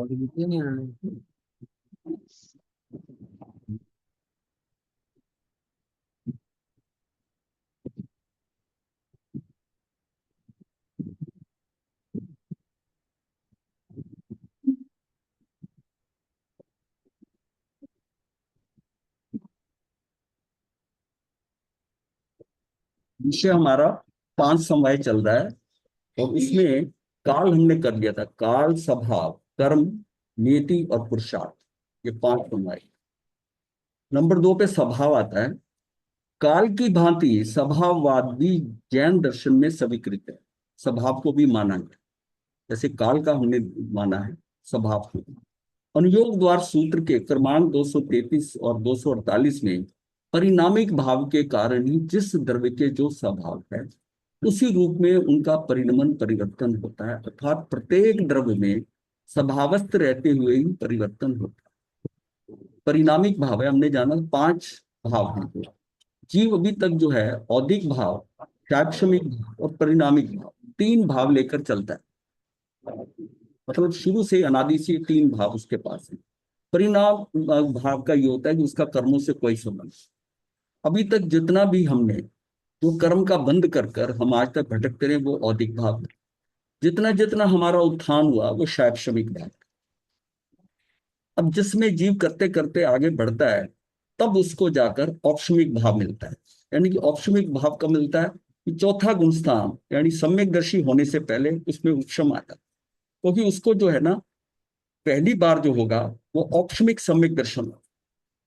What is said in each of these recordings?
और लिखते नहीं आ रहे। विषय हमारा 5 समवाय चल रहा है। और उसमें काल हमने कर लिया था, काल, स्वभाव, कर्म, नियति और पुरुषार्थ। ये 5 समवाय। नंबर 2 पे स्वभाव आता है। काल की भांति स्वभाववाद भी जैन दर्शन में स्वीकृत है। स्वभाव को भी माना है, जैसे काल का हमने माना है, स्वभाव को। अनुयोग द्वार सूत्र के क्रमांक 233 और 248 में परिणामिक भाव के कारण ही जिस द्रव्य के जो स्वभाव है उसी रूप में उनका परिणमन परिवर्तन होता है, अर्थात प्रत्येक द्रव्य में स्वभावस्थ रहते हुए ही परिवर्तन होता है। परिणामिक भाव है, हमने जाना 5 भाव हैं। जीव अभी तक जो है औदिक भाव, शैक्षणिक भाव और परिणामिक भाव, 3 भाव लेकर चलता है। मतलब शुरू से अनादि से 3 भाव उसके पास है। परिणाम भाव का ये होता है कि उसका कर्मों से कोई संबंध नहीं। अभी तक जितना भी हमने जो कर्म का बंद कर कर हम आज तक भटकते रहे वो औदिक भाव। जितना जितना हमारा उत्थान हुआ वो शैक्षणिक भाव। अब जिसमें जीव करते करते आगे बढ़ता है तब उसको जाकर औपशमिक भाव मिलता है। यानी कि औपशमिक भाव कब मिलता है कि चौथा गुण स्थान यानी सम्यकदर्शी होने से पहले उसमें उपशम आता है। क्योंकि उसको जो है ना, पहली बार जो होगा वो औपशमिक सम्यक दर्शन होगा,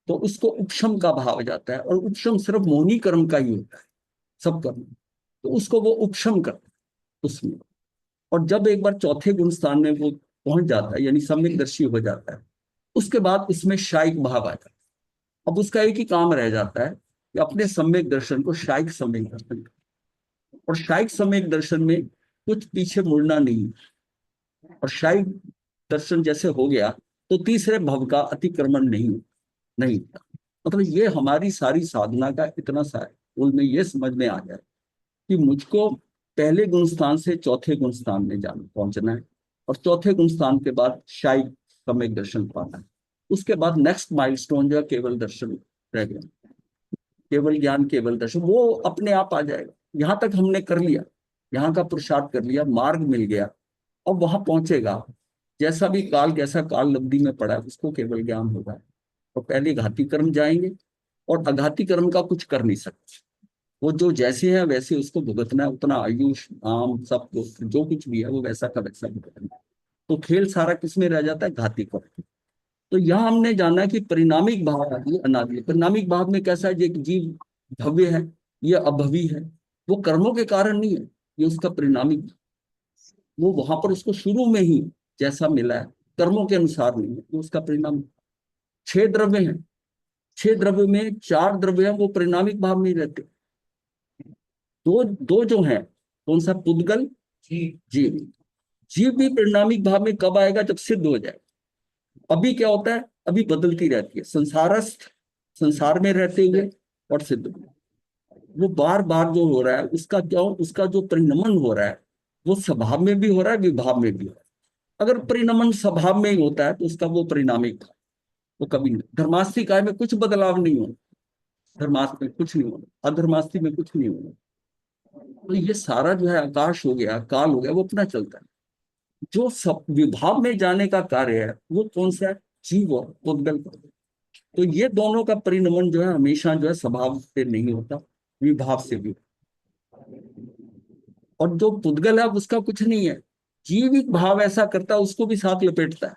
तो उसको उपशम का भाव आ जाता है। और उपशम सिर्फ मोहिनी कर्म का ही होता है, सब कर्म। तो उसको वो उपशम करता है उसमें। और जब एक बार चौथे गुण स्थान में वो पहुंच जाता है यानी सम्यक दर्शी हो जाता है, उसके बाद उसमें शायिक भाव आ जाता है। अब उसका एक ही काम रह जाता है कि अपने सम्यक दर्शन को शायिक सम्यक दर्शन और शायिक सम्यक दर्शन में कुछ पीछे मुड़ना नहीं। और शायिक दर्शन जैसे हो गया तो तीसरे भव का अतिक्रमण नहीं नहीं। मतलब ये हमारी सारी साधना का इतना सारा मूल में ये समझ में आ जाए कि मुझको पहले गुण स्थान से चौथे गुण स्थान में जाना पहुंचना है। और चौथे गुण स्थान के बाद शायद सम्यक दर्शन पाना है। उसके बाद नेक्स्ट माइलस्टोन जो है केवल दर्शन रह गया। केवल ज्ञान, केवल दर्शन वो अपने आप आ जाएगा। यहाँ तक हमने कर लिया, यहाँ का पुरुषार्थ कर लिया, मार्ग मिल गया। अब वहां पहुंचेगा, जैसा भी काल जैसा काल लब्धि में पड़ा है उसको केवल ज्ञान होगा। और पहले घाती कर्म जाएंगे और अघाती कर्म का कुछ कर नहीं सकते। वो जो जैसे है वैसे उसको भुगतना है, उतना आयुष आम सब जो कुछ भी है वो वैसा का वैसा भुगतना है। तो खेल सारा किसमें रह जाता है, घाती कर्म। तो यहाँ हमने जाना कि परिणामिक भाव आदि अनादि है। परिणामिक भाव में कैसा है, जो जीव भव्य है, ये अभवी है, वो कर्मों के कारण नहीं है, ये उसका परिणामिक। वो वहां पर उसको शुरू में ही जैसा मिला है कर्मों के अनुसार नहीं है, वो उसका परिणाम। 6 द्रव्य हैं, 6 द्रव्य में 4 द्रव्य हैं वो परिणामिक भाव में ही रहते। दो दो जो हैं, कौन सा, पुद्गल, जीव। जीव भी परिणामिक भाव में कब आएगा, जब सिद्ध हो जाए। अभी क्या होता है, अभी बदलती रहती है, संसारस्थ, संसार में रहते हुए, और सिद्ध में। वो बार बार जो हो रहा है उसका क्या, उसका जो परिणमन हो रहा है वो स्वभाव में भी हो रहा है, विभाव में भी हो रहा है। अगर परिणमन स्वभाव में ही होता है तो उसका वो परिणामिक भाव, वो कभी नहीं। धर्मास्थी काय में कुछ बदलाव नहीं होना, धर्मास्थ में कुछ नहीं होना, अधर्मास्थी में कुछ नहीं होना। तो ये सारा जो है आकाश हो गया, काल हो गया, वो अपना चलता है। जो सब विभाव में जाने का कार्य है वो कौन सा है, जीव और उद्गल का। तो ये दोनों का परिणमन जो है हमेशा जो है स्वभाव से नहीं होता, विभाव से भी। और जो पुद्गल है उसका कुछ नहीं है, जीविक भाव ऐसा करता है उसको भी साथ लपेटता है।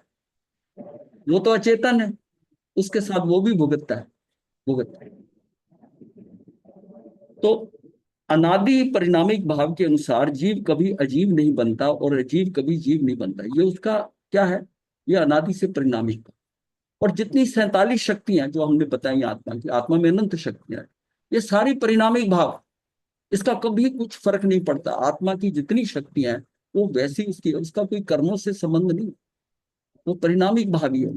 वो तो अचेतन है, उसके साथ वो भी भुगतता है। तो अनादि परिणामिक भाव के अनुसार जीव कभी अजीब नहीं बनता और अजीब कभी जीव नहीं बनता। ये उसका क्या है, ये अनादि से परिणामिक भाव। और जितनी 47 शक्तियां जो हमने बताई आत्मा की, आत्मा में अनंत शक्तियां हैं, ये सारी परिणामिक भाव। इसका कभी कुछ फर्क नहीं पड़ता। आत्मा की जितनी शक्तियां हैं वो वैसी उसकी, उसका कोई कर्मों से संबंध नहीं, वो परिणामिक भाव ही है।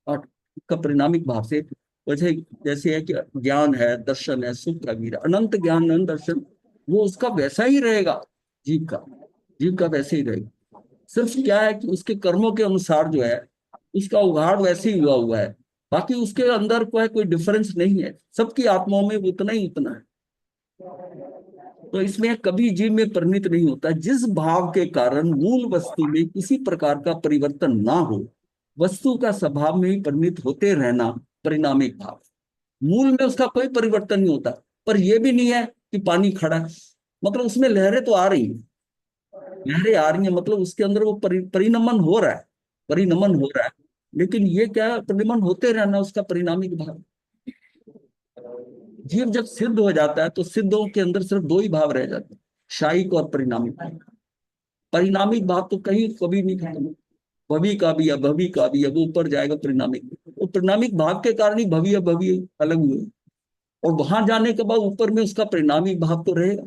और उसका परिणामिक भाव से वैसे, जैसे है कि ज्ञान है, दर्शन है, सुख का वीर, अनंत ज्ञान अनंत दर्शन, वो उसका वैसा ही रहेगा। जीव का, जीव का वैसे ही रहेगा। सिर्फ क्या है कि उसके कर्मों के अनुसार जो है उसका उघाड़ वैसे ही हुआ हुआ है, बाकी उसके अंदर कोई डिफरेंस नहीं है, सबकी आत्माओं में उतना ही उतना है। तो इसमें कभी जीव में परिणित नहीं होता। जिस भाव के कारण मूल वस्तु में किसी प्रकार का परिवर्तन ना हो, वस्तु का स्वभाव में ही परिणित होते रहना परिणामिक भाव। मूल में उसका कोई परिवर्तन नहीं होता, पर यह भी नहीं है कि पानी खड़ा है, मतलब उसमें लहरें तो आ रही हैं, लहरें आ रही हैं, मतलब उसके अंदर वो परिनमन हो रहा है, परिनमन हो रहा है। लेकिन ये क्या है, परिनमन होते रहना उसका परिणामिक भाव। जीव जब सिद्ध हो जाता है तो सिद्धों के अंदर सिर्फ दो ही भाव रह जाते हैं, शायिक और परिणामिक भाव। परिणामिक भाव तो कहीं कभी नहीं खत्म, भवि का भी अभवि का भी, अब ऊपर जाएगा परिणामिक। तो परिणामिक भाव के कारण ही भवि अभवि अलग हुए, और वहां जाने के बाद ऊपर में उसका परिणामिक भाव तो रहेगा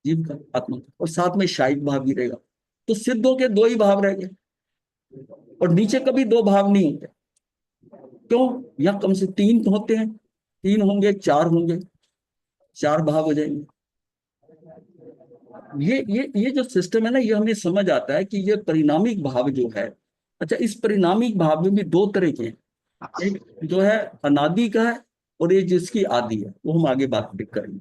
जीव का, आत्मा का, और साथ में शायिक भाव भी रहेगा। तो सिद्धों के दो ही भाव रह गए, और नीचे कभी दो भाव नहीं होते। क्यों? यहाँ कम से तीन होते हैं, तीन होंगे, चार होंगे, चार भाव हो जाएंगे। ये जो सिस्टम है ना, ये हमें समझ आता है कि ये परिणामिक भाव जो है। अच्छा, इस परिणामिक भाव में भी दो तरह के हैं, एक जो है अनादि का है, और ये जिसकी आदि है, वो हम आगे बात करेंगे।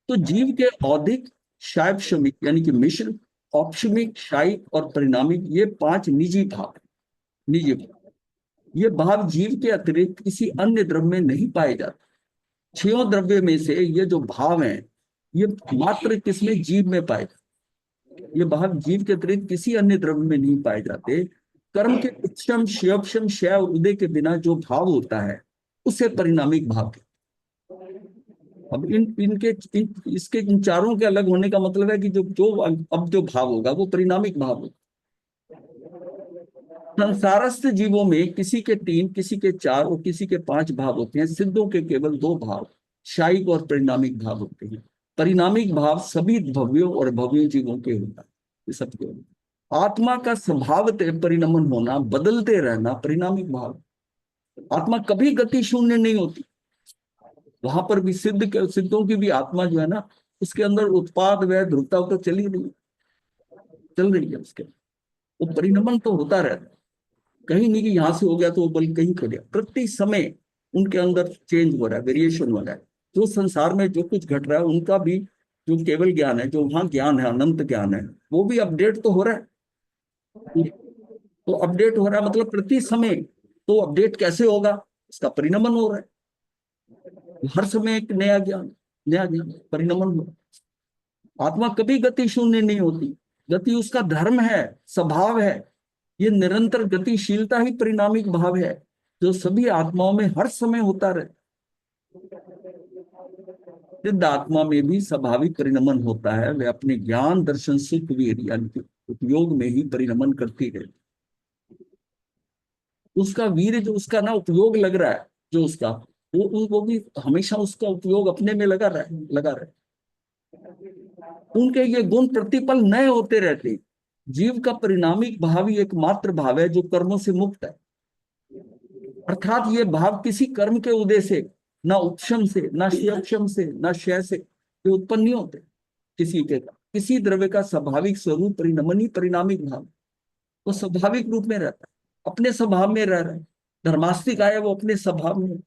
तो जीव के औदिक, शायपशमिक यानी कि मिश्र, औपशमिक, शायिक और परिणामिक, ये पांच निजी भाव हैं। निजी भाव, ये भाव जीव के अतिरिक्त किसी अन्य द्रव्य में नहीं पाए जाते। छयों द्रव्य में से ये जो भाव हैं, ये मात्र किसमें, जीव में पाए जाते। ये भाव जीव के अतिरिक्त किसी अन्य द्रव्य में नहीं पाए जाते। कर्म के उपशम, क्षयपशम, क्षय और उदय के बिना जो भाव होता है उसे परिणामिक भाव कहते हैं। अब इसके इन चारों के अलग होने का मतलब है कि जो जो अब जो भाव होगा वो परिणामिक भाव होगा। संसारस्थ जीवों में किसी के तीन, किसी के चार और किसी के पांच भाव होते हैं। सिद्धों के केवल दो भाव, शायिक और परिणामिक भाव होते हैं। परिणामिक भाव सभी भव्यों और भव्यों जीवों के होता है, ये सबके होता है। आत्मा का स्वभावतः परिणमन होना, बदलते रहना परिणामिक भाव। आत्मा कभी गति शून्य नहीं होती। वहां पर भी सिद्धों की भी आत्मा जो है ना, उसके अंदर उत्पाद व ध्रुवता तो चली रही, चल रही है उसके, वो परिणमन तो होता रहता है। कहीं नहीं कि यहां से हो गया तो वो बल कहीं खो गया, प्रति समय उनके अंदर चेंज हो रहा है, वेरिएशन हो रहा है। जो संसार में जो कुछ घट रहा है उनका भी जो केवल ज्ञान है, जो वहां ज्ञान है, अनंत ज्ञान है, वो भी अपडेट तो हो रहा है। तो अपडेट हो रहा है मतलब प्रति समय। तो अपडेट कैसे होगा, इसका परिणमन हो रहा है, हर समय एक नया ज्ञान, नया ज्ञान परिणमन हो। आत्मा कभी गति शून्य नहीं होती, गति उसका धर्म है, स्वभाव है। ये निरंतर गतिशीलता ही परिणामिक भाव है, जो सभी आत्माओं में हर समय होता रहे। सिद्ध आत्मा में भी स्वाभाविक परिणमन होता है, वे अपने ज्ञान दर्शन सुख वीर यानी कि उपयोग में ही परिणमन करती रहती। उसका वीर जो उसका ना उपयोग लग रहा है, जो उसका वो भी हमेशा उसका उपयोग अपने में लगा रहा है, लगा रहा है। उनके ये गुण प्रतिपल नए होते रहते। जीव का परिणामिक भाव ही एकमात्र भाव है जो कर्मों से मुक्त है। अर्थात ये भाव किसी कर्म के उदय से, ना उपशम से, ना क्षयपशम से, ना क्षय से ये उत्पन्न नहीं होते। किसी द्रव्य का स्वाभाविक स्वरूप परिणमन ही परिणामिक भाव, वो स्वाभाविक रूप में रहता है, अपने स्वभाव में रह रहा है। धर्मास्तिक आए वो अपने स्वभाव में,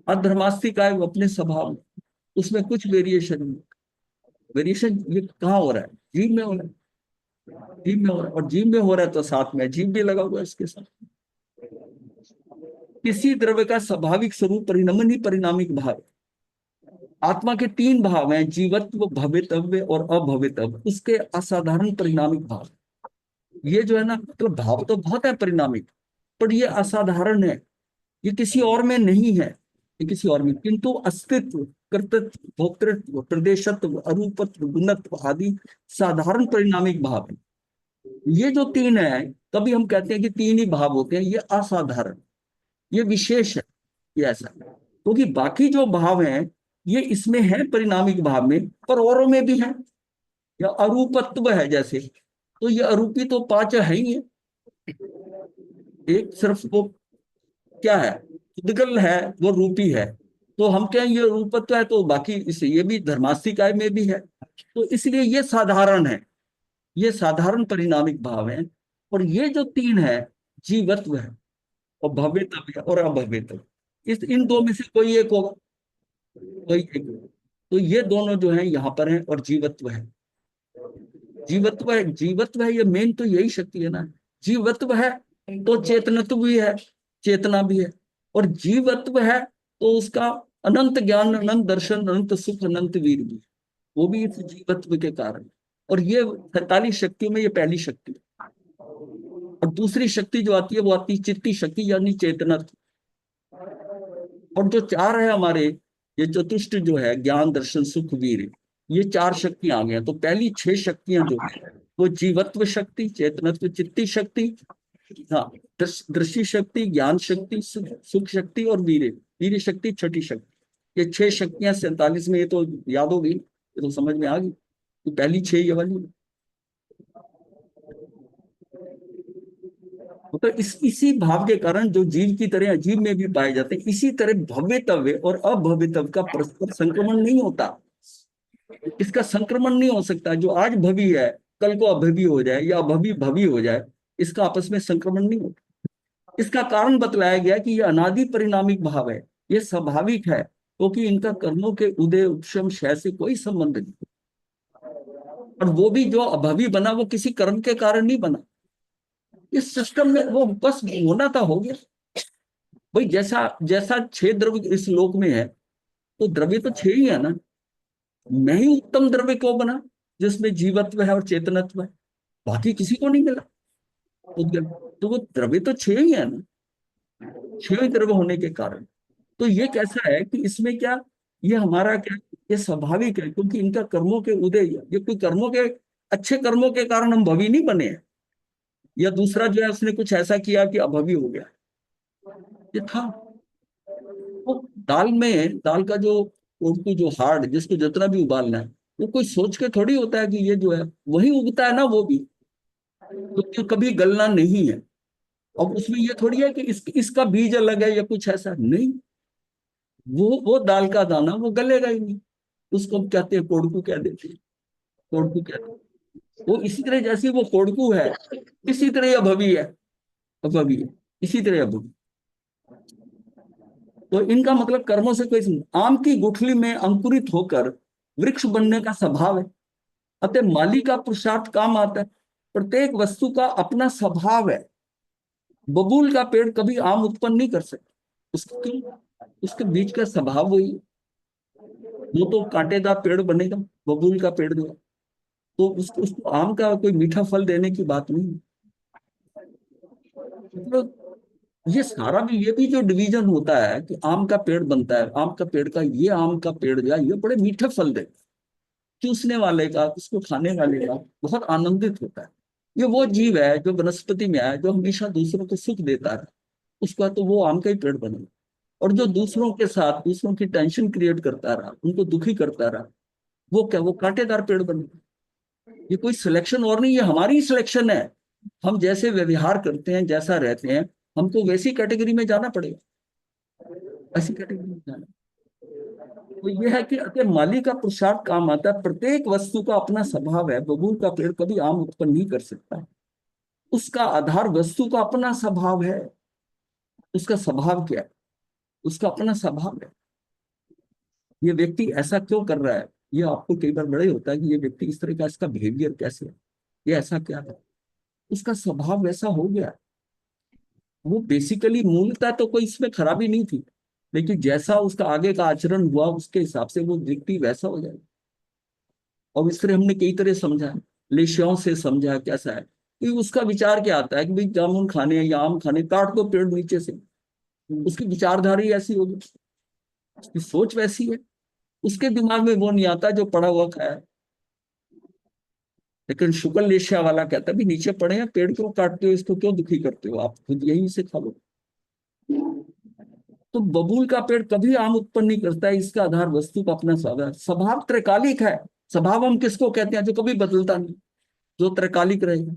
अधर्मास्तिक आए वो अपने स्वभाव में, उसमें कुछ वेरिएशन नहीं। वेरिएशन ये कहाँ हो रहा है, जीव में हो रहा है। जीव में हो रहा है, और जीव में हो रहा है तो साथ में जीव भी लगा हुआ है इसके साथ। किसी द्रव्य का स्वाभाविक स्वरूप परिणमन ही परिणामिक भाव है। आत्मा के तीन भाव हैं, जीवत्व, भवितव्य और अभवितव्य, उसके असाधारण परिणामिक भाव। ये जो है ना, मतलब भाव तो बहुत है परिणामिक, पर ये असाधारण है। ये किसी और में नहीं है, ये किसी और में, किंतु अस्तित्व, कर्तृत्व, भोक्तृत्व, प्रदेशत्व, अरूपत्व, गुणत्व आदि साधारण परिणामिक भाव है। ये जो तीन है, तभी हम कहते हैं कि तीन ही भाव होते हैं, ये असाधारण, ये विशेष है, ये ऐसा। क्योंकि बाकी जो भाव हैं ये इसमें है परिणामिक भाव में, पर औरों में भी है। या अरूपत्व है जैसे, तो ये अरूपी तो पांच है ही है। एक सिर्फ वो क्या है, उद्गल है, वो रूपी है। तो हम क्या, ये रूपत्व है तो बाकी इसे, ये भी धर्मास्तिकाय में भी है। तो इसलिए ये साधारण है, ये साधारण परिणामिक भाव है। और ये जो तीन है, जीवत्व है और भव्यत्व है और अभव्यत्व, इस इन दो में से कोई एक होगा, कोई एक होगा। तो ये दोनों जो है यहाँ पर हैं और जीवत्व है। जीवत्व है, जीवत्व है, ये मेन तो यही शक्ति है ना। जीवत्व है तो चेतनत्व भी है, चेतना भी है। और जीवत्व है तो उसका अनंत ज्ञान, अनंत दर्शन, अनंत सुख, अनंत वीर भी, वो भी इस जीवत्व के कारण। और ये 47 शक्तियों में ये पहली शक्ति है। और दूसरी शक्ति जो आती है वो आती है चित्ती शक्ति, यानी चेतनत्व। और जो चार है हमारे, ये चतुष्ट जो है, ज्ञान दर्शन सुख वीर, ये चार शक्तियां आ गई हैं। तो पहली 6 शक्तियां जो है वो जीवत्व शक्ति, चेतनत्व, चित्ती शक्ति, हाँ, दृष्टि शक्ति, ज्ञान शक्ति, सुख शक्ति और वीर, वीर शक्ति छठी शक्ति। ये 6 शक्तियां 47 में, ये तो याद होगी, ये तो समझ में आ गई। तो पहली 6 ये वाली। तो इसी भाव के कारण जो जीव की तरह अजीब में भी पाए जाते हैं, इसी तरह भव्यतव्य और अभव्यतव्य का परस्पर संक्रमण नहीं होता। इसका संक्रमण नहीं हो सकता। जो आज भवी है कल को अभवी हो जाए, या अभवी भवी हो जाए, इसका आपस में संक्रमण नहीं होता। इसका कारण बतलाया गया कि यह अनादि परिणामिक भाव है, यह स्वाभाविक है, क्योंकि इनका कर्मों के उदय उपशम क्षय से कोई संबंध नहीं। और वो भी जो अभवी बना वो किसी कर्म के कारण नहीं बना। इस सिस्टम में वो बस होना था, हो गया भाई। जैसा जैसा 6 द्रव्य इस लोक में है, तो द्रव्य तो 6 ही है ना। मैं ही उत्तम द्रव्य क्यों बना, जिसमें जीवत्व है और चेतनत्व है, बाकी किसी को नहीं मिला। तो वो द्रव्य तो 6 ही है ना, 6 ही द्रव्य होने के कारण। तो ये कैसा है कि इसमें क्या, ये हमारा क्या, ये स्वाभाविक है, क्योंकि इनका कर्मों के उदय, ये कोई कर्मों के, अच्छे कर्मों के कारण हम भवी नहीं बने हैं। या दूसरा जो है उसने कुछ ऐसा किया कि अभवी हो गया, ये था। वो दाल में, दाल का जो उनको जो हार्ड, जिसको जितना भी उबालना है, वो कोई सोच के थोड़ी होता है कि ये जो है वही उगता है ना, वो भी तो कभी गलना नहीं है। अब उसमें ये थोड़ी है कि इसका बीज अलग है या कुछ ऐसा नहीं। वो दाल का दाना वो गलेगा ही नहीं। उसको हम कहते हैं कोड़कू, कह देते हैं, कोड़कू कहते हैं। वो इसी तरह, जैसे वो कोड़कू है, इसी तरह यह भवी है, अभवी है, इसी तरह अभवी। तो इनका मतलब कर्मों से कोई आम की गुठली में अंकुरित होकर वृक्ष बनने का स्वभाव है। अतः माली का पुरुषार्थ काम आता है। प्रत्येक वस्तु का अपना स्वभाव है। बबूल का पेड़ कभी आम उत्पन्न नहीं कर सकता, उसके क्यों, उसके बीच का स्वभाव वही है। वो तो कांटेदार पेड़ बनेगा, बबूल का पेड़ जो, तो उसको आम का कोई मीठा फल देने की बात नहीं है। मतलब ये सारा भी, ये भी जो डिवीजन होता है कि आम का पेड़ बनता है, आम का पेड़ का, ये आम का पेड़ जो है ये बड़े मीठे फल दे, चूसने वाले का, उसको खाने वाले का बहुत आनंदित होता है। ये वो जीव है जो वनस्पति में है, जो हमेशा दूसरों को सुख देता है, उसका तो वो आम का ही पेड़ बनेगा। और जो दूसरों के साथ दूसरों की टेंशन क्रिएट करता रहा, उनको दुखी करता रहा, वो क्या, वो कांटेदार पेड़ बनेगा। ये कोई सिलेक्शन और नहीं, ये हमारी सिलेक्शन है। हम जैसे व्यवहार करते हैं, जैसा रहते हैं, हमको वैसी कैटेगरी में जाना पड़ेगा, ऐसी कैटेगरी में जाना। तो यह है कि अगर माली का पुरुषार्थ काम आता है। प्रत्येक वस्तु का अपना स्वभाव है। बबूल का पेड़ कभी आम उत्पन्न नहीं कर सकता। उसका आधार वस्तु का अपना स्वभाव है। उसका स्वभाव क्या है, उसका अपना स्वभाव है। ये व्यक्ति ऐसा क्यों कर रहा है, ये आपको कई बार बड़े होता है कि ये व्यक्ति इस तरह का, इसका बिहेवियर कैसे है, ये ऐसा क्या है, उसका स्वभाव वैसा हो गया। वो बेसिकली मूलतः तो कोई इसमें खराबी नहीं थी, लेकिन जैसा उसका आगे का आचरण हुआ उसके हिसाब से वो व्यक्ति वैसा हो जाएगा। और इस तरह हमने कई तरह समझा, लेशियों से समझा कैसा है कि उसका विचार क्या आता है कि भाई जामुन खाने या आम खाने, काट दो पेड़ नीचे से। उसकी विचारधारा ही ऐसी होगी, उसकी सोच वैसी है। उसके दिमाग में वो नहीं आता जो पड़ा हुआ खाया है। लेकिन शुक्ल लेशिया वाला कहता है भी नीचे पड़े हैं, पेड़ क्यों काटते हो, इसको क्यों दुखी करते हो, आप खुद यहीं से खा लो। तो बबूल का पेड़ कभी आम उत्पन्न नहीं करता है। इसका आधार वस्तु का अपना स्वभाव, स्वभाव त्रैकालिक है। स्वभाव हम किसको कहते हैं, जो कभी बदलता नहीं, जो त्रैकालिक रहेगा।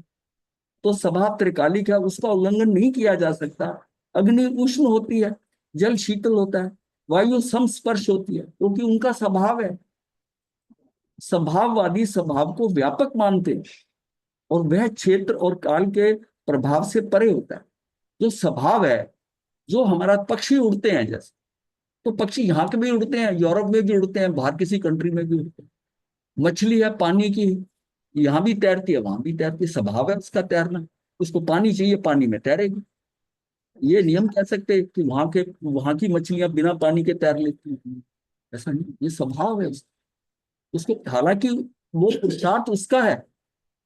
तो स्वभाव त्रिकालिक है, उसका उल्लंघन नहीं किया जा सकता। अग्नि उष्ण होती है, जल शीतल होता है, वायु समस्पर्श होती है, क्योंकि उनका स्वभाव है। स्वभाववादी स्वभाव को व्यापक मानते हैं, और वह क्षेत्र और काल के प्रभाव से परे होता है। जो स्वभाव है, जो हमारा पक्षी उड़ते हैं जैसे, तो पक्षी यहाँ के भी उड़ते हैं, यूरोप में भी उड़ते हैं, बाहर किसी कंट्री में भी उड़ते हैं। मछली है पानी की, यहाँ भी तैरती है वहां भी तैरती है, स्वभाव है उसका तैरना। उसको पानी चाहिए, पानी में तैरेगी। ये नियम कह सकते हैं कि वहां की मछलियां बिना पानी के तैर लेती हैं, ऐसा नहीं, ये स्वभाव है उसको। हालांकि वो पुरुषार्थ उसका है,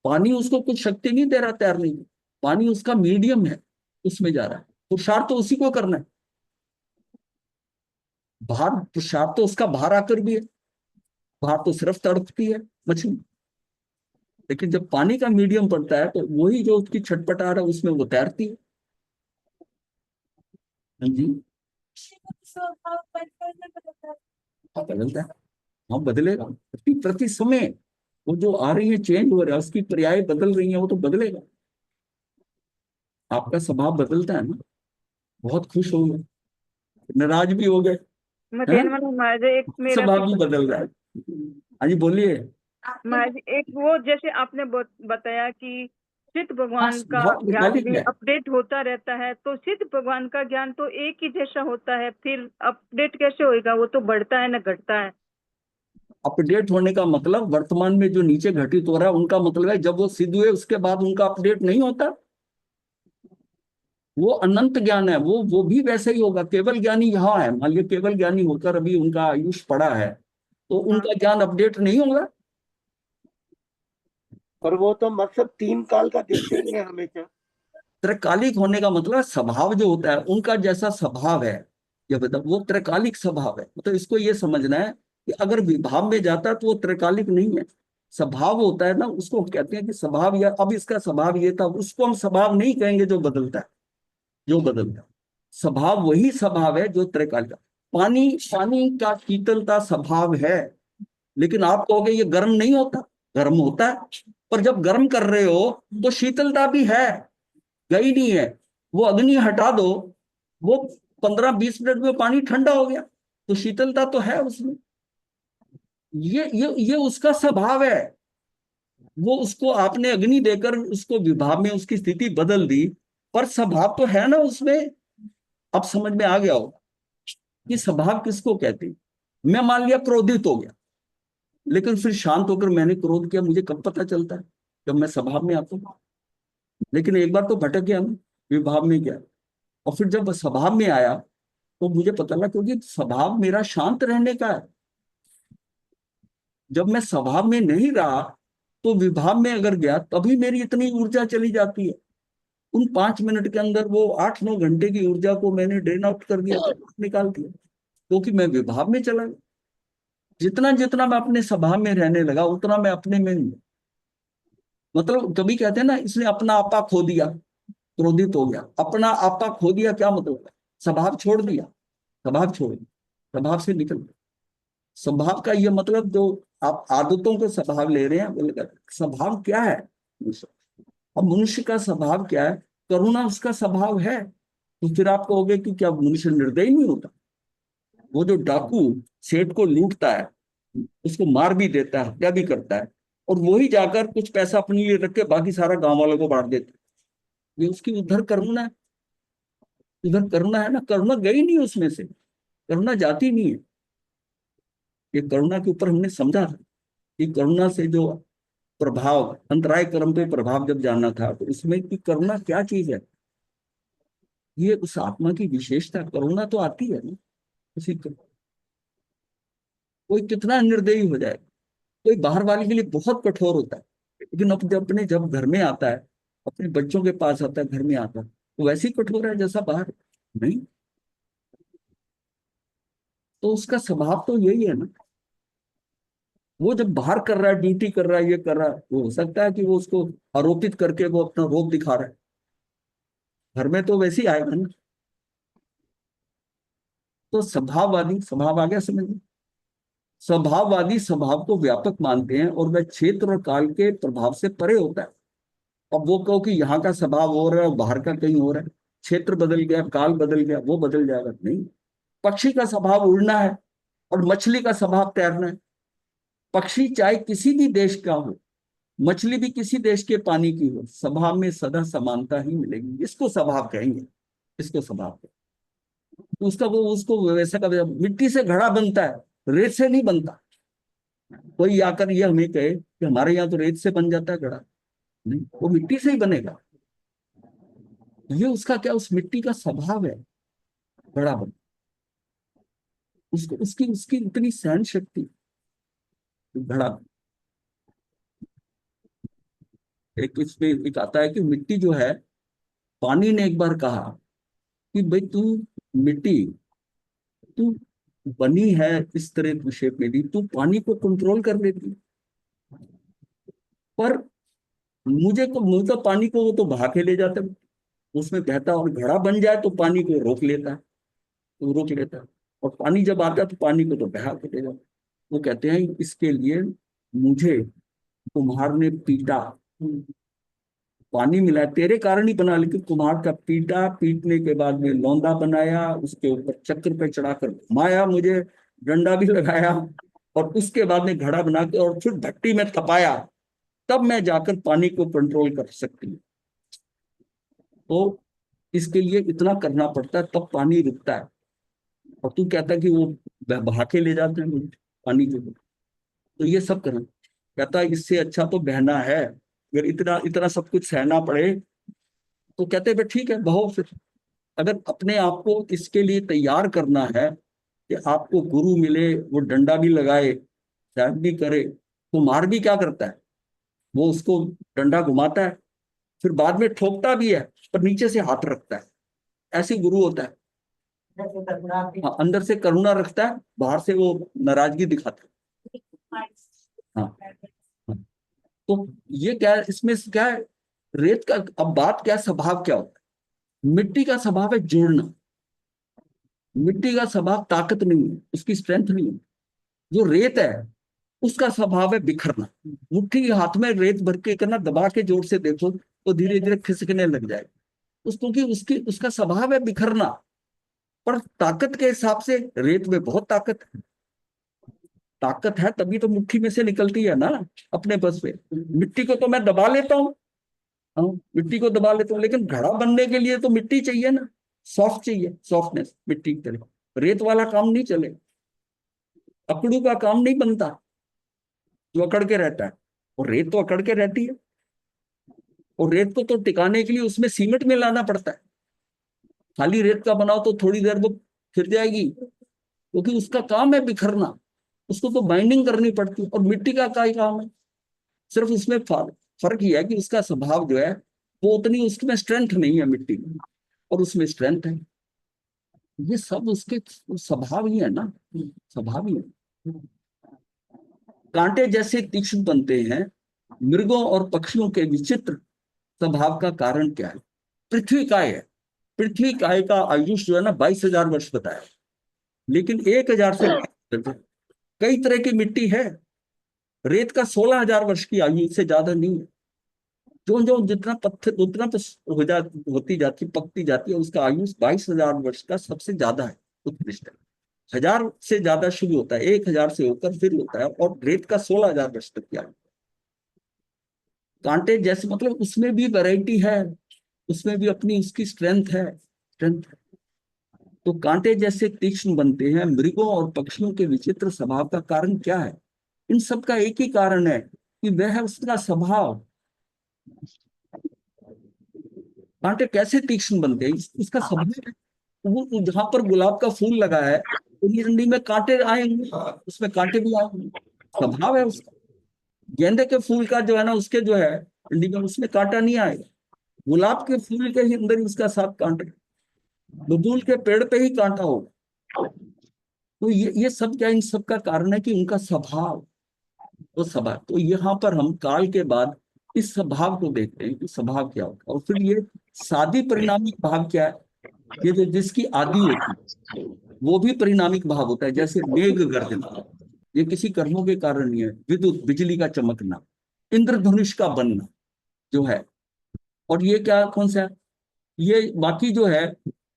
पानी उसको कुछ शक्ति नहीं दे रहा तैरने की, पानी उसका मीडियम है, उसमें जा रहा है, पुरुषार्थ तो उसी को करना है। बाहर पुरुषार्थ तो उसका बाहर आकर भी है, बाहर तो सिर्फ तड़पती है मछली। लेकिन जब पानी का मीडियम पड़ता है तो वही जो उसकी छटपटाहट है उसमें वो तैरती है। हाँ जी। हाँ, बदलता है। हाँ बदलेगा, प्रति प्रति समय वो जो आ रही है चेंज हो रहा है, उसकी पर्याय बदल रही है, वो तो बदलेगा। आपका स्वभाव बदलता है ना, बहुत खुश हो गए, नाराज भी हो गए हैं, मतेन वाला महाराज एक मेरा स्वभाव भी कुछ। बदल रहा है। हाँ जी बोलिए। महाराज एक वो जैसे आपने बताया कि सिद्ध हाँ भगवान का स्वभाव ज्ञान वैज्ञानिक भी है। अपडेट होता रहता है, तो सिद्ध भगवान का ज्ञान तो एक ही जैसा होता है, फिर अपडेट कैसे होएगा? वो तो बढ़ता है ना घटता है। अपडेट होने का मतलब वर्तमान में जो नीचे घटित हो रहा है उनका मतलब है, जब वो सिद्ध हुए उसके बाद उनका अपडेट नहीं होता। वो अनंत ज्ञान है, वो भी वैसे ही होगा। केवल ज्ञानी यहाँ है, मान लिया केवल ज्ञानी होकर अभी उनका आयुष पड़ा है, तो हाँ। उनका ज्ञान अपडेट नहीं होगा। पर वो तो मकसद 3 काल का देखते ही है हमेशा। त्रैकालिक होने का मतलब स्वभाव जो होता है उनका जैसा स्वभाव है, ये बता वो त्रैकालिक स्वभाव है। मतलब इसको ये समझना है कि अगर विभाव में जाता है तो वो त्रैकालिक नहीं है। स्वभाव होता है ना, उसको कहते हैं कि स्वभाव, या अब इसका स्वभाव ये था, उसको हम स्वभाव नहीं कहेंगे जो बदलता है। जो बदलता है स्वभाव वही स्वभाव है जो त्रैकालिक। पानी पानी का शीतलता स्वभाव है, लेकिन आप कहोगे ये गर्म नहीं होता, गर्म होता है। पर जब गर्म कर रहे हो तो शीतलता भी है, गई नहीं है। वो अग्नि हटा दो, वो 15-20 मिनट में पानी ठंडा हो गया, तो शीतलता तो है उसमें। ये उसका स्वभाव है। वो उसको आपने अग्नि देकर उसको विभाव में उसकी स्थिति बदल दी, पर स्वभाव तो है ना उसमें। अब समझ में आ गया हो कि स्वभाव किसको कहते हैं। मैं मान लिया क्रोधित हो गया, लेकिन फिर शांत होकर मैंने क्रोध किया, मुझे कब पता चलता है? जब मैं स्वभाव में आता हूँ। लेकिन एक बार तो भटक गया ना, विभाव में गया, और फिर जब स्वभाव में आया तो मुझे पता लगा, क्योंकि स्वभाव मेरा शांत रहने का है। जब मैं स्वभाव में नहीं रहा तो विभाव में अगर गया तभी मेरी इतनी ऊर्जा चली जाती है। उन 5 मिनट के अंदर वो 8-9 घंटे की ऊर्जा को मैंने ड्रेन आउट कर दिया, निकाल दिया, क्योंकि मैं विभाव में चला गया। जितना जितना मैं अपने स्वभाव में रहने लगा उतना मैं अपने में, मतलब कभी कहते हैं ना, इसने अपना आपा खो दिया, क्रोधित हो गया, अपना आपा खो दिया, क्या मतलब है? स्वभाव छोड़ दिया, स्वभाव छोड़ दिया, स्वभाव से निकल गया। स्वभाव का ये मतलब, जो आप आदतों को स्वभाव ले रहे हैं, बोले स्वभाव क्या है मनुष्य? अब मनुष्य का स्वभाव क्या है? करुणा उसका स्वभाव है। तो फिर आप कहोगे कि क्या मनुष्य निर्दयी नहीं होता? वो जो डाकू सेठ को लूटता है, उसको मार भी देता है, हत्या भी करता है, और वही जाकर कुछ पैसा अपने लिए रख के बाकी सारा गांव वालों को बांट देता है, ये उसकी उधर करुणा है। उधर करुणा है ना, करुणा गई नहीं उसमें से, करुणा जाती नहीं है। ये करुणा के ऊपर हमने समझा था कि करुणा से जो प्रभाव, अंतराय कर्म पे प्रभाव जब जानना था, तो इसमें कि करुणा क्या चीज है। ये उस आत्मा की विशेषता, करुणा तो आती है ना उसी को। कोई कितना निर्दयी हो जाए, कोई बाहर वाले के लिए बहुत कठोर होता है, लेकिन अब जब घर में आता है, अपने बच्चों के पास आता है, घर में आता है, तो वैसे ही कठोर है जैसा बाहर नहीं। तो उसका स्वभाव तो यही है ना। वो जब बाहर कर रहा है, ड्यूटी कर रहा है, ये कर रहा है, वो हो सकता है कि वो उसको आरोपित करके वो अपना रोब दिखा रहा है, घर में तो वैसे ही आएगा ना। तो स्वभाववादी, स्वभाव आ गया समझ में? स्वभाववादी स्वभाव को व्यापक मानते हैं और वह क्षेत्र और काल के प्रभाव से परे होता है। अब वो कहो कि यहाँ का स्वभाव हो रहा है, बाहर का कहीं हो रहा है, क्षेत्र बदल गया, काल बदल गया, वो बदल जाएगा नहीं। पक्षी का स्वभाव उड़ना है और मछली का स्वभाव तैरना है। पक्षी चाहे किसी भी देश का हो, मछली भी किसी देश के पानी की हो, स्वभाव में सदा समानता ही मिलेगी। इसको स्वभाव कहेंगे, इसको स्वभाव कहेंगे। तो उसका वो उसको वैसा का वैसा। मिट्टी से घड़ा बनता है, रेत से नहीं बनता। कोई आकर ये हमें कहे कि हमारे यहाँ तो रेत से बन जाता है घड़ा, नहीं, वो मिट्टी से ही बनेगा। ये उसका क्या, उस मिट्टी का स्वभाव है घड़ा बन। उसको उसकी उसकी इतनी सहन शक्ति घड़ा। एक इसमें एक आता है कि मिट्टी जो है, पानी ने एक बार कहा कि भाई तू मिट्टी, तू बनी है इस तरह की शेप में भी, तू पानी को कंट्रोल कर लेती, पर मुझे तो पानी को वो तो बहा के ले जाता है, उसमें बहता, और घड़ा बन जाए तो पानी को रोक लेता है, तो रोक लेता है। और पानी जब आता है तो पानी को तो बहा के ले जाता है। वो कहते हैं इसके लिए मुझे कुम्हार ने पीटा, पानी मिला तेरे कारण ही बना, लेकिन कुम्हार का पीटा, पीटने के बाद में लौंदा बनाया, उसके ऊपर चक्र पे चढ़ाकर घुमाया, मुझे डंडा भी लगाया, और उसके बाद में घड़ा बना के और फिर भट्टी में तपाया, तब मैं जाकर पानी को कंट्रोल कर सकती हूँ। तो इसके लिए इतना करना पड़ता है, तब पानी रुकता है। और तू कहता कि वो बहा के ले जाते हैं मुझे पानी को। तो ये सब करना कहता है, इससे अच्छा तो बहना है। अगर इतना इतना सब कुछ सहना पड़े तो कहते हैं ठीक है बहो फिर। अगर अपने आप को इसके लिए तैयार करना है कि आपको गुरु मिले, वो डंडा भी लगाए, साहब भी करे, तो मार भी क्या करता है, वो उसको डंडा घुमाता है, फिर बाद में ठोकता भी है, पर नीचे से हाथ रखता है। ऐसे गुरु होता है। हाँ, अंदर से करुणा रखता है, बाहर से वो नाराजगी दिखाता है। हाँ, हाँ। तो ये क्या है, इसमें क्या है, रेत का अब बात क्या, स्वभाव क्या होता है। मिट्टी का स्वभाव है जोड़ना। मिट्टी का स्वभाव ताकत नहीं है, उसकी स्ट्रेंथ नहीं है। जो रेत है उसका स्वभाव है बिखरना। मुट्ठी के हाथ में रेत भर के करना, दबा के जोर से देखो तो धीरे धीरे खिसकने लग जाएगा। उसको कि उसकी उसका स्वभाव है बिखरना। पर ताकत के हिसाब से रेत में बहुत ताकत है। ताकत है तभी तो मुट्ठी में से निकलती है ना, अपने बस पे। मिट्टी को तो मैं दबा लेता हूँ, हाँ, मिट्टी को दबा लेता हूँ, लेकिन घड़ा बनने के लिए तो मिट्टी चाहिए ना, सॉफ्ट चाहिए, सॉफ्टनेस मिट्टी की तरह। रेत वाला काम नहीं चले, अकड़ू का काम नहीं बनता जो अकड़ के रहता है, और रेत तो अकड़ के रहती है। और रेत को तो टिकाने के लिए उसमें सीमेंट मिलाना पड़ता है। खाली रेत का बनाओ तो थोड़ी देर वो फिर जाएगी, क्योंकि उसका काम है बिखरना। उसको तो बाइंडिंग करनी पड़ती है। और मिट्टी का क्या काम है, सिर्फ उसमें फर्क ये है कि उसका स्वभाव जो है वो उतनी, उसमें स्ट्रेंथ नहीं है मिट्टी में, और उसमें स्ट्रेंथ है। ये सब उसके स्वभाव ही है ना, स्वभाव ही है। कांटे जैसे तीक्ष्ण बनते हैं मृगों और पक्षियों के विचित्र स्वभाव का कारण क्या है। पृथ्वी काय है, पृथ्वी काय का आयुष जो है ना 22,000 वर्ष बताया, लेकिन 1,000 से कई तरह की मिट्टी है। रेत का 16,000 वर्ष की आयु, से ज्यादा नहीं है। जो जो जितना पत्थर उतना तो होती जाती, पकती जाती है, उसका आयु 22,000 वर्ष का सबसे ज्यादा है, उत्कृष्ट है। 1,000 से ज्यादा शुरू होता है, 1,000 से होकर फिर होता है, और रेत का 16,000 वर्ष तक की आयु। कांटे जैसे मतलब उसमें भी वैरायटी है, उसमें भी अपनी उसकी स्ट्रेंथ है, स्ट्रेंथ। तो कांटे जैसे तीक्ष्ण बनते हैं मृगों और पक्षियों के विचित्र स्वभाव का कारण क्या है। इन सब का एक ही कारण है कि वह है उसका स्वभाव। कांटे कैसे तीक्ष्ण बनते हैं, इसका स्वभाव है। वो जहां पर गुलाब का फूल लगा है, उनकी डंडी में कांटे आएंगे, उसमें कांटे भी आएंगे, स्वभाव है उसका। गेंदे के फूल का जो है ना, उसके जो है डंडी में, उसमें कांटा नहीं आएगा। गुलाब के फूल के ही अंदर ही उसका साथ कांटा, बबूल के पेड़ पे ही कांटा होगा। तो ये सब क्या, इन सब का कारण है कि उनका स्वभाव, वो स्वभाव। तो यहाँ पर हम काल के बाद इस स्वभाव को देखते हैं कि स्वभाव क्या होता है। और फिर ये शादी परिणामिक भाव क्या है, ये जो जिसकी आदि होती है वो भी परिणामिक भाव होता है। जैसे मेघ गर्जना, ये किसी कर्मों के कारण नहीं है। विद्युत, बिजली का चमकना, इंद्रधनुष का बनना जो है। और ये क्या, कौन सा है? ये बाकी जो है,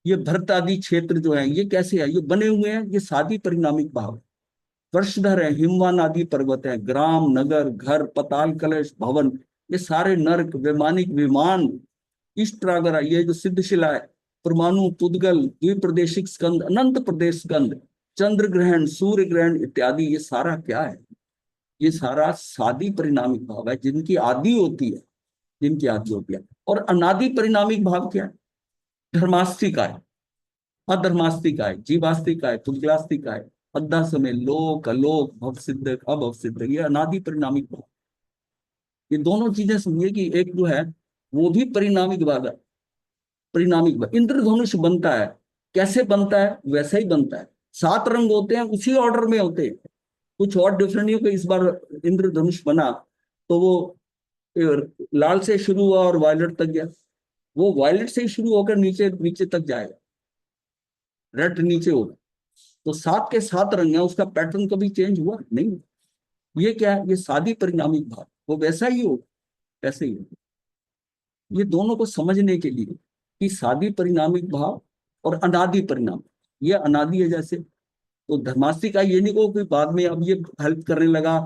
ये भरत आदि क्षेत्र जो है, ये कैसे है, ये बने हुए हैं, ये शादी परिणामिक भाव। वर्षधर है, हिमवान आदि पर्वत है, ग्राम नगर घर पताल कलश भवन, ये सारे नरक वैमानिक विमान इष्टरागरा, ये जो सिद्धशिला है, परमाणु पुद्गल द्विप्रदेशिक स्कंद अनंत प्रदेश स्कंद, चंद्र ग्रहण सूर्य ग्रहण इत्यादि, ये सारा क्या है? ये सारा सादी परिणामिक भाव है, जिनकी आदि होती है, जिनकी आदि होती है। और अनादि परिणामिक भाव क्या है? धर्मास्तिकाय, अधर्मास्तिकाय, जीवास्तिकाय, पुद्गलास्तिकाय, अद्धा समय, लोक अलोक, भव सिद्ध अभव सिद्ध, ये अनादि परिणामिक भाव। ये दोनों चीजें समझिए कि एक जो है वो भी परिणामिक भाव है, परिणामिक भाव। इंद्रधनुष बनता है, कैसे बनता है? वैसा ही बनता है। 7 रंग होते हैं, उसी ऑर्डर में होते हैं, कुछ और डिफरेंट नहीं हो कि इस बार इंद्रधनुष बना तो वो लाल से शुरू हुआ और वायलेट तक गया, वो वायलेट से ही शुरू होकर नीचे नीचे तक जाएगा, रेड नीचे होगा। तो 7 के 7 रंग है, उसका पैटर्न कभी चेंज हुआ नहीं। ये क्या है? ये सादी परिणामिक भाव, वो वैसा ही होगा, ऐसे ही होगा। ये दोनों को समझने के लिए कि सादी परिणामिक भाव और अनादि परिणाम, ये अनादि है। जैसे तो धर्मास्ती का ये नहीं को कि बाद में अब ये हेल्प करने लगा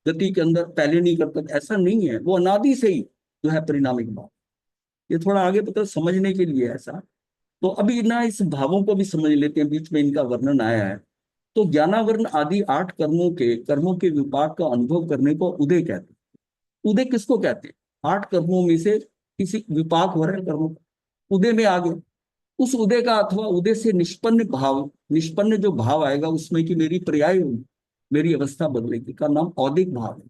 गति के अंदर, पहले नहीं करता, ऐसा नहीं है, वो अनादि से ही जो है परिणामिक भाव। ये थोड़ा आगे पता समझने के लिए ऐसा। तो अभी ना इस भावों को भी समझ लेते हैं, बीच में इनका वर्णन आया है। तो ज्ञानावरण आदि 8 कर्मों के विपाक का अनुभव करने को उदय कहते हैं। उदय किसको कहते हैं? 8 कर्मों में से किसी विपाक हो रहे कर्मों, उदय में आ गए। उस उदय का अथवा उदय से निष्पन्न भाव, निष्पन्न जो भाव आएगा उसमें कि मेरी पर्याय होगी, मेरी अवस्था बदलेगी, का नाम औदिक भाव है।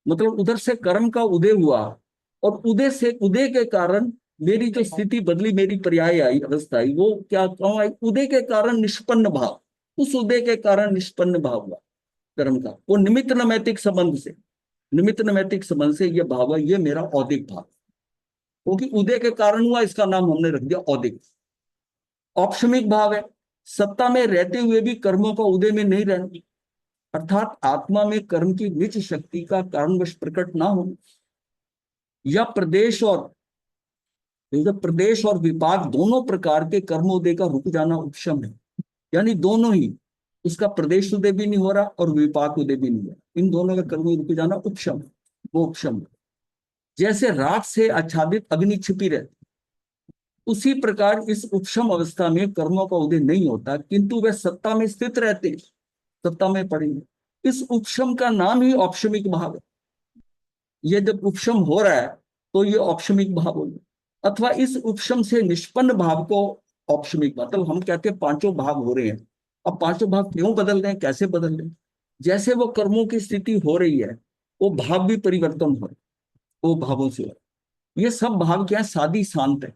मतलब उधर से कर्म का उदय हुआ और उदय से, उदय के कारण मेरी जो स्थिति बदली, मेरी पर्याय आई, अवस्था आई, वो क्या क्यों आई? उदय के कारण निष्पन्न भाव, उस उदय के कारण निष्पन्न भाव हुआ कर्म का, वो निमित्त नैमित्तिक संबंध से, निमित्त नैमित्तिक संबंध से ये भाव है, ये मेरा औदिक भाव, क्योंकि उदय के कारण हुआ, इसका नाम हमने रख दिया औदिक। औपशमिक भाव है, सत्ता में रहते हुए भी कर्मों का उदय में नहीं रहना, अर्थात आत्मा में कर्म की निज शक्ति का कारणवश प्रकट ना होना, या प्रदेश और विपाक दोनों प्रकार के कर्मोदय का रुक जाना उपशम है। यानी दोनों ही, उसका प्रदेश उदय भी नहीं हो रहा और विपाक उदय भी नहीं हो रहा, इन दोनों का कर्म रुक जाना उपशम है, वो उपशम है। जैसे राख से आच्छादित अग्नि छिपी रहती, उसी प्रकार इस उपशम अवस्था में कर्मों का उदय नहीं होता, किंतु वे सत्ता में स्थित रहते हैं, सत्ता में पड़ेंगे। इस उपशम का नाम ही औपशमिक भाव है। ये जब उपशम हो रहा है तो ये औपशमिक भाव हो गया, अथवा इस उपशम से निष्पन्न भाव को औपशमिक, मतलब हम कहते हैं 5 भाव हो रहे हैं। अब 5 भाव क्यों बदल रहे हैं, कैसे बदल रहे हैं? जैसे वो कर्मों की स्थिति हो रही है, वो भाव भी परिवर्तन हो रहे हैं, वो भावों से हो रहे हैं। ये सब भाव क्या है? सादी शांत है,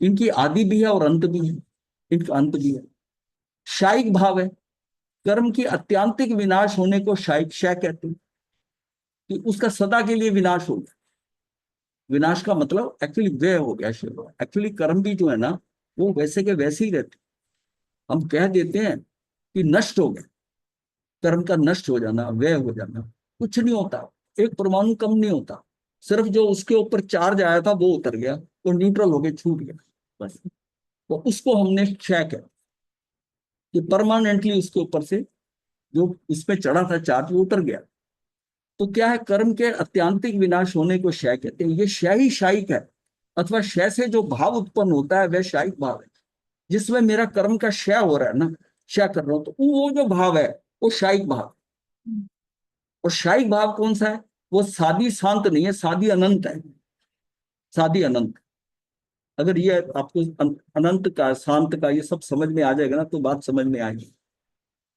इनकी आदि भी है और अंत भी है, इनका अंत भी है। शायिक भाव है, कर्म की अत्यांतिक विनाश होने को शायिक क्षय कहते हैं, कि उसका सदा के लिए विनाश हो गया। विनाश का मतलब एक्चुअली व्यय हो गया। एक्चुअली कर्म भी जो है ना, वो वैसे के वैसे ही रहते। हम कह देते हैं कि नष्ट हो गया, कर्म का नष्ट हो जाना, व्यय हो जाना, कुछ नहीं होता, एक परमाणु कम नहीं होता, सिर्फ जो उसके ऊपर चार्ज आया था वो उतर गया, तो न्यूट्रल हो गया, छूट गया बस। तो उसको हमने क्षय किया, कि परमानेंटली उसके ऊपर से जो इसमें चढ़ा था चार्ज वो उतर गया। तो क्या है? कर्म के अत्यांतिक विनाश होने को क्षय कहते हैं। ये क्षय ही शायिक है, अथवा क्षय से जो भाव उत्पन्न होता है वह शायिक भाव है, जिसमें मेरा कर्म का क्षय हो रहा है ना, क्षय कर रहा हूं, तो वो जो भाव है वो शायिक भाव। और शायिक भाव कौन सा है? वो सादी शांत नहीं है, सादी अनंत है, सादी अनंत। अगर ये आपको अनंत का, शांत का, ये सब समझ में आ जाएगा ना, तो बात समझ में आएगी।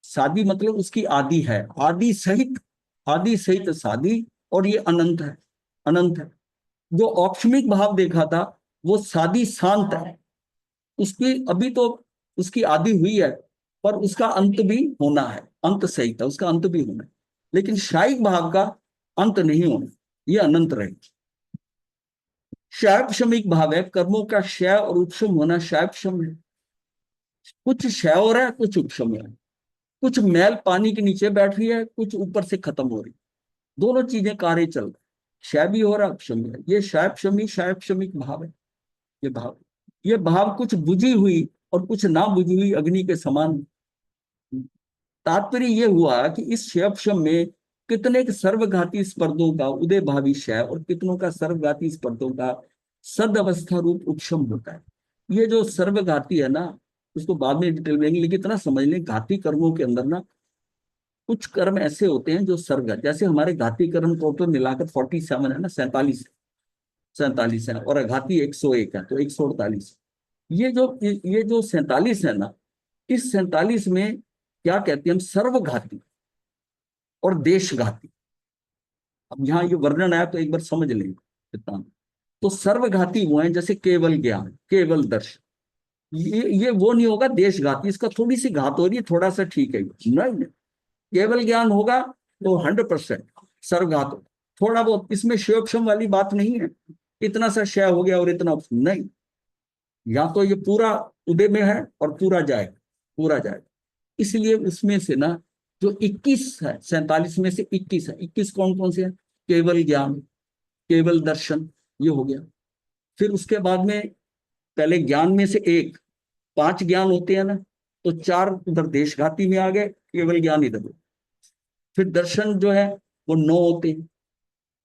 सादी मतलब उसकी आदि है, आदि सहित, आदि सहित सादी, और ये अनंत है, अनंत है। जो औपशमिक भाव देखा था वो सादी शांत है, उसकी अभी तो उसकी आदि हुई है, पर उसका अंत भी होना है, अंत सहित है, उसका अंत भी होना है। लेकिन शायिक भाव का अंत नहीं होना, ये अनंत रहेगी। क्षयपशमिक भाव है, कर्मों का क्षय और उपशम होना क्षयपशम है। कुछ क्षय हो रहा है, कुछ उपशम हो रहा है, कुछ मैल पानी के नीचे बैठ रही है, कुछ ऊपर से खत्म हो रही, दोनों चीजें कार्य चल रहे, क्षय भी हो रहा है, उपशम भी है। ये क्षयपशमिक भाव है। ये भाव कुछ बुझी हुई और कुछ ना बुझी हुई अग्नि के समान तात्पर्य ये हुआ कि इस क्षयपशम में कितने सर्वघाती स्पर्धों का उदय भावी क्षय और कितनों का सर्वघाती स्पर्धों का सद अवस्था रूप उपशम होता है। ये जो सर्वघाती है ना, उसको बाद में डिटेल में, लेकिन इतना समझ लें घाती कर्मों के अंदर ना कुछ कर्म ऐसे होते हैं जो सर्वघात, जैसे हमारे घाती कर्म टोटल मिलाकर 47 है ना, 47 है, और घाती 101 है, तो 148। ये जो 47 है ना, इस 47 में क्या कहते हैं हम, सर्वघाती और देशघाती। अब यहाँ ये वर्णन आया तो एक बार समझ लेंगे कितना। तो सर्वघाती वो है जैसे केवल ज्ञान, केवल दर्शन, ये वो नहीं होगा देशघाती, इसका थोड़ी सी घात हो रही है, थोड़ा सा ठीक है, नहीं, केवल ज्ञान होगा तो 100% सर्वघात होगा। थोड़ा बहुत इसमें क्षयोपशम वाली बात नहीं है, इतना सा क्षय हो गया और इतना नहीं, या तो ये पूरा उदय में है और पूरा जाएगा, पूरा जाएगा। इसलिए उसमें से ना जो 21 है, 47 में से 21 है, 21 कौन कौन से है, केवल ज्ञान, केवल दर्शन, ये हो गया। फिर उसके बाद में पहले ज्ञान में से एक, 5 ज्ञान होते हैं ना, तो 4 उधर देशघाती में आ गए, केवल ज्ञान इधर। फिर दर्शन जो है वो 9 होते हैं,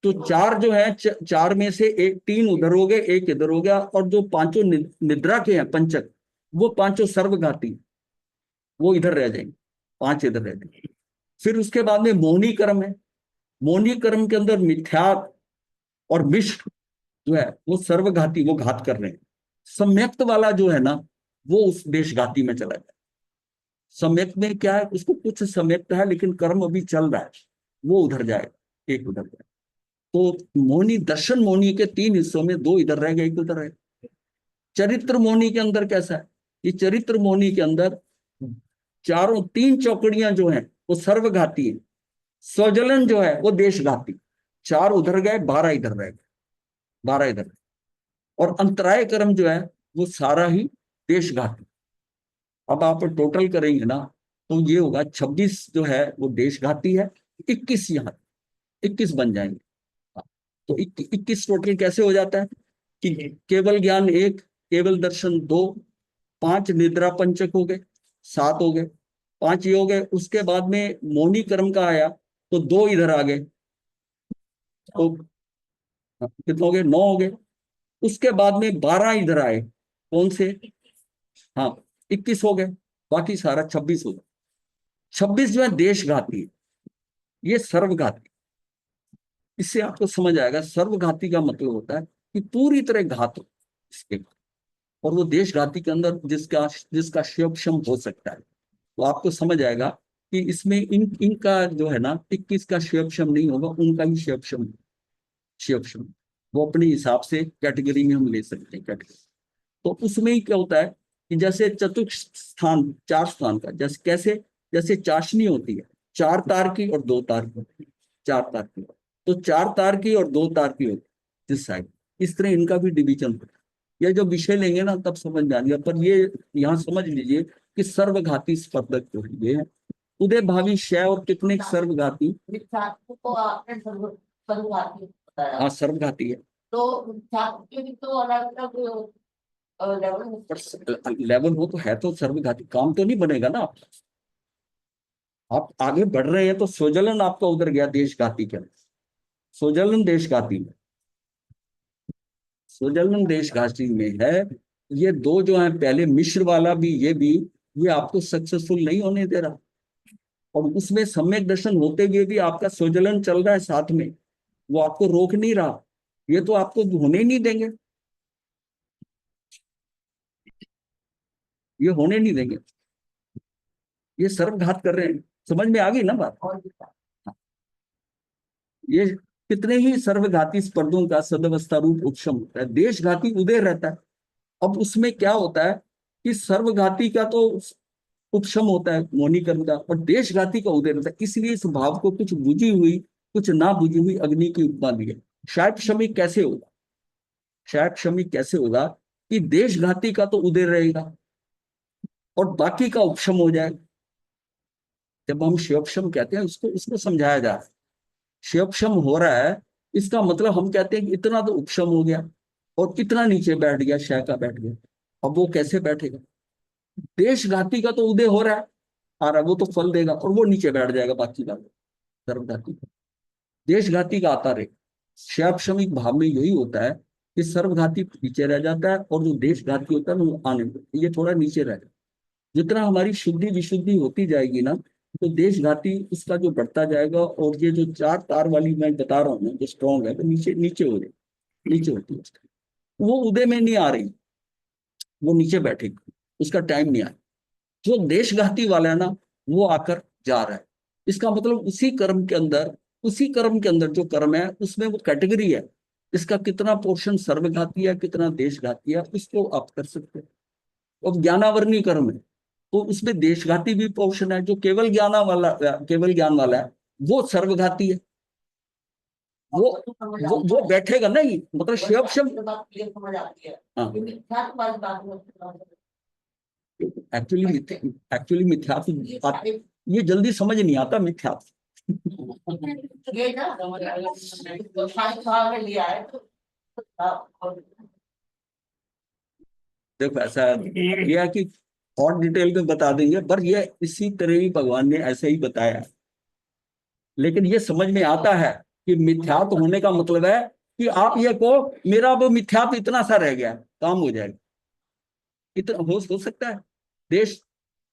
तो 4 जो है, 4 में से 3 उधर हो गए, 1 इधर हो गया, और जो 5 निद्रा के हैं पंचक, वो 5 सर्वघाती, वो इधर रह जाएंगे, 5 इधर रह जाएंगे। फिर उसके बाद में मोहनी कर्म है, मोहनी कर्म के अंदर मिथ्या और मिश्र जो है वो सर्वघाती, वो घात कर रहे हैं। सम्यक्त वाला जो है ना, वो उस देशघाती में चला जाए। सम्यक्त में क्या है, उसको कुछ सम्यक्त है लेकिन कर्म अभी चल रहा है, वो उधर जाएगा, एक उधर जाएगा। तो मोहनी, दर्शन मोहनी के 3 हिस्सों में 2 इधर रह गए, 1 उधर रह गए। चरित्र मोहनी के अंदर कैसा है, ये चरित्र मोहनी के अंदर चारों 3 चौकड़ियां जो हैं वो सर्वघाती है, स्वजलन जो है वो देशघाती, 4 उधर गए, 12 इधर रह गए, 12 इधर। और अंतराय कर्म जो है वो सारा ही देशघाती। अब आप टोटल करेंगे ना, तो ये होगा 26 जो है वो देशघाती है, 21 यहाँ, 21 बन जाएंगे। तो 21 टोटल कैसे हो जाता है कि केवल ज्ञान 1, केवल दर्शन 2, 5 निद्रा पंचक हो गए, 7 हो गए, 5 ये हो गए। उसके बाद में मोहनी कर्म का आया तो 2 इधर आ गए, तो कितने हो गए, 9 हो गए। उसके बाद में 12 इधर आए, कौन से, हाँ 21 हो गए, बाकी सारा 26 हो गया। 26 जो है देशघाती है, ये सर्वघाती। इससे आपको समझ आएगा सर्वघाती का मतलब होता है कि पूरी तरह घात हो इसके, और वो देशघाती के अंदर जिसका जिसका क्षयोपशम हो सकता है। तो आपको समझ आएगा कि इसमें इनका जो है ना 21 का क्षयोपशम नहीं होगा, उनका ही क्षयोपशम वो अपने हिसाब से कैटेगरी में हम ले सकते हैं कैटेगरी। तो उसमें ही क्या होता है कि जैसे चतुर्थ स्थान, 4 स्थान का, जैसे कैसे, जैसे चाशनी होती है 4 तार की और 2 तार की, 4 तार की, तो 4 तार की और 2 तार की होती है जिस साइड, इस तरह इनका भी डिवीजन होता है। ये जो विषय लेंगे ना तब समझ में आएगा, पर ये यहाँ समझ लीजिए कि सर्वघाती स्पर्धक जो ये है, उदय भावी क्षय और कितने सर्वघाती, तो आपने सर्वघाती बताया, हाँ सर्वघाती है। तो छात्र के भी तो अलग अलग लेवल, पर लेवल हो तो है, तो सर्वघाती काम तो नहीं बनेगा ना। आप आगे बढ़ रहे हैं तो स्वजलन आपका उधर गया देशघाती के अंदर, स्वजलन देशघाती में, स्वजलन देशघाती में है। ये 2 जो है पहले मिश्र वाला भी, ये आपको सक्सेसफुल नहीं होने दे रहा, और उसमें सम्यक दर्शन होते हुए भी आपका स्वजलन चल रहा है साथ में, वो आपको रोक नहीं रहा, ये तो आपको होने ही नहीं देंगे, ये होने नहीं देंगे, ये सर्वघात कर रहे हैं। समझ में आ गई ना बात। ये कितने ही सर्वघाती स्पर्धों का सदवस्था रूप उपशम होता है, देशघाती उदय रहता है। अब उसमें क्या होता है कि सर्वघाती का तो उपशम होता है मोहनी कर्म का, और देशघाती का उदय रहता है। इसलिए इस भाव को कुछ बुझी हुई, कुछ ना बुझी हुई अग्नि की उपमा दी है। शायद क्षमी कैसे होगा, शायद क्षमी कैसे होगा कि देशघाती का तो उदय रहेगा और बाकी का उपशम हो जाएगा। जब हम शिवक्षम कहते हैं उसको उसको समझाया जा रहा है, शिवक्षम हो रहा है इसका मतलब हम कहते हैं कि इतना तो उपशम हो गया और इतना नीचे बैठ गया, क्षय का बैठ गया। अब वो कैसे बैठेगा, देशघाती का तो उदय हो रहा है, आ रहा है वो तो फल देगा और वो नीचे बैठ जाएगा बाकी वाले सर्वघाती। देशघाती का आता रहे। शैक्षणिक भाव में यही होता है कि सर्वघाती नीचे रह जाता है और जो देशघाती होता है ना वो आने में ये थोड़ा नीचे रह जाता है। जितना हमारी शुद्धि विशुद्धि होती जाएगी ना तो देशघाती इसका जो बढ़ता जाएगा और ये जो 4 तार वाली मैं बता रहा हूँ ना जो स्ट्रॉन्ग है तो नीचे नीचे हो जाए, नीचे होती है उसका। वो उदय में नहीं आ रही, वो नीचे बैठेगी, उसका टाइम नहीं आया। जो देशघाती वाला है ना वो आकर जा रहा है। इसका मतलब उसी कर्म के अंदर जो कर्म है उसमें वो कैटेगरी है, इसका कितना पोर्शन सर्वघाती है कितना देशघाती है उसको आप कर सकते हो। अब ज्ञानावरणी कर्म है तो उसमें देशघाती भी पोर्शन है, जो केवल ज्ञान वाला है वो सर्वघाती है। वो बैठेगा नहीं, मतलब शिव शब्द बात क्लियर समझ आती है। हाँ मिथ्यात्व वाली बात में एक्चुअली मिथ्यात्व ये जल्दी समझ नहीं आता मिथ्यात्व। ये ना तो शायद भाव में लिया है तो देखो ऐसा ये है कि और डिटेल में बता देंगे, पर ये इसी तरह ही भगवान ने ऐसे ही बताया है। लेकिन ये समझ में आता है कि मिथ्यात्व होने का मतलब है कि आप ये कहो मेरा वो मिथ्यात्व इतना सा रह गया, काम हो जाएगा। इतना हो सकता है। देश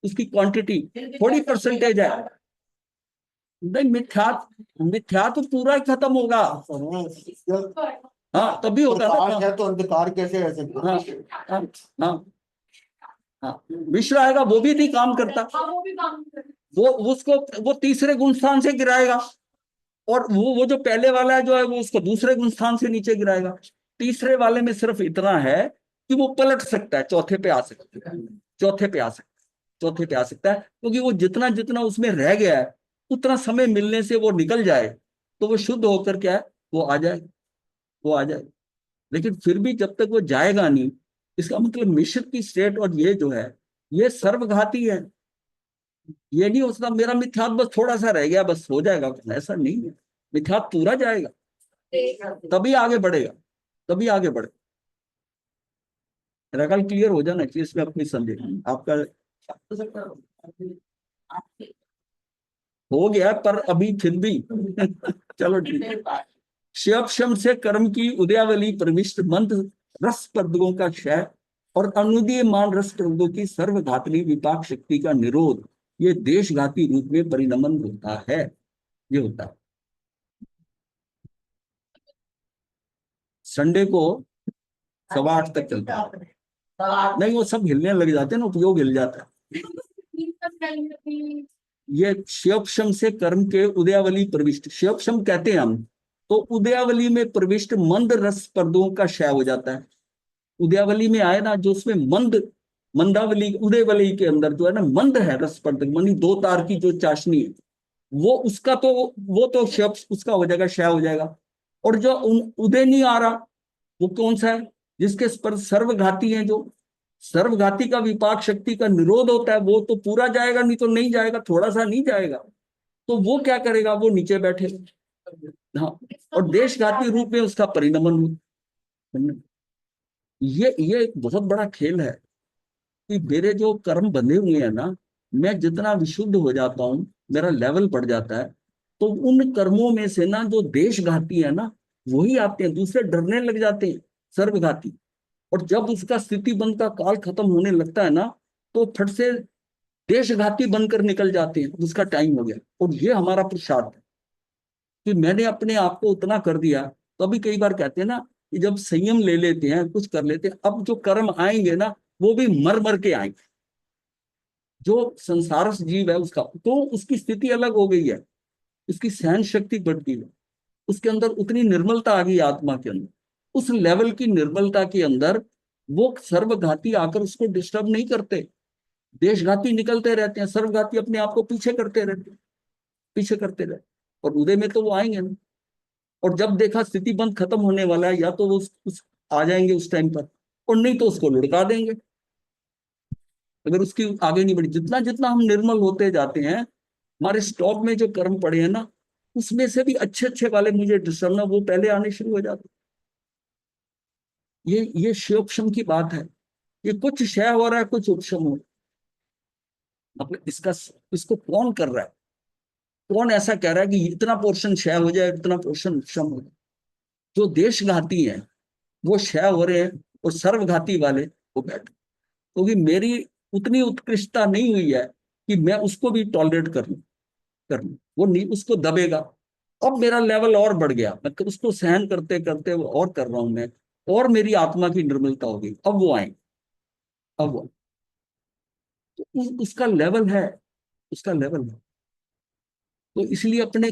उसकी क्वांटिटी थोड़ी परसेंटेज है, नहीं मिथ्यात्व पूरा ही खत्म होगा। हाँ तभी होगा ना। प्रकाश है तो अंधकार कैसे रह सकता है? हाँ हाँ हाँ विश्व आएगा वो भी नहीं काम करता, वो उसको वो तीसरे गुण स्थान से गिराएगा और वो जो पहले वाला है जो है वो उसको दूसरे गुण स्थान से नीचे गिराएगा। तीसरे वाले में सिर्फ इतना है कि वो पलट सकता है, चौथे पे आ सकता है, चौथे पे आ सकता है, चौथे पे आ सकता है, क्योंकि वो जितना जितना उसमें रह गया है उतना समय मिलने से वो निकल जाए तो वो शुद्ध होकर क्या है वो आ जाए, वो आ जाए। लेकिन फिर भी जब तक वो जाएगा नहीं, इसका मतलब मिश्र की स्टेट और ये जो है ये सर्वघाती है। ये नहीं हो सकता मेरा मिथ्यात्व बस थोड़ा सा रह गया बस हो जाएगा, ऐसा नहीं है। मिथ्यात्व पूरा जाएगा तभी आगे बढ़ेगा, तभी आगे बढ़े। रकल क्लियर हो जाना चाहिए, इसमें अपनी संदेह आपका हो गया पर अभी फिर भी चलो ठीक है। शिवक्षम से कर्म की उदयावली प्रविष्ट मंत्र रस पदों का क्षय और अनुदीयमान रस पदों की सर्वघातनी विपाक शक्ति का निरोध, ये देशघाती रूप में परिणमन होता है। ये होता है संडे को 8:15 तक चलता है। नहीं वो सब हिलने लग जाते हैं ना, उपयोग हिल जाता है। ये शिवक्षम से कर्म के उदयावली प्रविष्ट, शिवक्षम कहते हैं हम, तो उदयावली में प्रविष्ट मंद रस पर्दों का क्षय हो जाता है। उदयावली में आए ना जो उसमें मंदावली उदयवली के अंदर जो है ना मंद है रस पर्द मानी 2 तार की जो चाशनी है वो उसका तो वो तो शिव उसका हो जाएगा, क्षय हो जाएगा। और जो उदय नहीं आ रहा वो कौन सा है, जिसके पर सर्वघाती है, जो सर्वघाती का विपाक शक्ति का निरोध होता है वो तो पूरा जाएगा, नहीं तो नहीं जाएगा, थोड़ा सा नहीं जाएगा। तो वो क्या करेगा, वो नीचे बैठे। हाँ और देशघाती रूप में उसका परिणमन हो। ये एक बहुत बड़ा खेल है कि मेरे जो कर्म बंधे हुए हैं ना, मैं जितना विशुद्ध हो जाता हूँ मेरा लेवल बढ़ जाता है, तो उन कर्मों में से ना जो देशघाती है ना वही आते हैं, दूसरे डरने लग जाते हैं सर्वघाती। और जब उसका स्थिति बंद का काल खत्म होने लगता है ना तो फट से देशघाती बनकर निकल जाते हैं, उसका टाइम हो गया। और ये हमारा पुरुषार्थ है कि मैंने अपने आप को उतना कर दिया। तो अभी कई बार कहते हैं ना कि जब संयम ले लेते हैं कुछ कर लेते हैं, अब जो कर्म आएंगे ना वो भी मर मर के आएंगे। जो संसार जीव है उसका तो उसकी स्थिति अलग हो गई है, उसकी सहन शक्ति बढ़ गई है, उसके अंदर उतनी निर्मलता आ गई आत्मा के अंदर, उस लेवल की निर्मलता के अंदर वो सर्वघाती आकर उसको डिस्टर्ब नहीं करते। देशघाती निकलते रहते हैं, सर्वघाती अपने आप को पीछे करते रहते, पीछे करते रहते। और उदय में तो वो आएंगे ना, और जब देखा स्थिति बंद खत्म होने वाला है या तो वो आ जाएंगे उस टाइम पर, और नहीं तो उसको लुढ़का देंगे अगर उसकी आगे नहीं बढ़ी। जितना जितना हम निर्मल होते जाते हैं हमारे स्टॉक में जो कर्म पड़े हैं ना उसमें से भी अच्छे अच्छे वाले मुझे डिस्टर्ब ना वो पहले आने शुरू हो जाते। ये शिवक्षम की बात है, ये कुछ क्षय हो रहा है कुछ उपशम हो। अब इसको कौन कर रहा है? कौन ऐसा कह रहा है कि इतना पोर्शन क्षय हो जाए, इतना पोर्शन क्षम हो जाए? जो देशघाती है वो क्षय हो रहे हैं, और सर्वघाती वाले वो बैठ, क्योंकि मेरी उतनी उत्कृष्टता नहीं हुई है कि मैं उसको भी टॉलरेट कर लूं। वो नहीं, उसको दबेगा। अब मेरा लेवल और बढ़ गया, मैं उसको सहन करते करते वो और कर रहा हूं मैं, और मेरी आत्मा की निर्मलता होगी। अब वो आए, अब वो, तो उसका लेवल है, उसका लेवल है। तो इसलिए अपने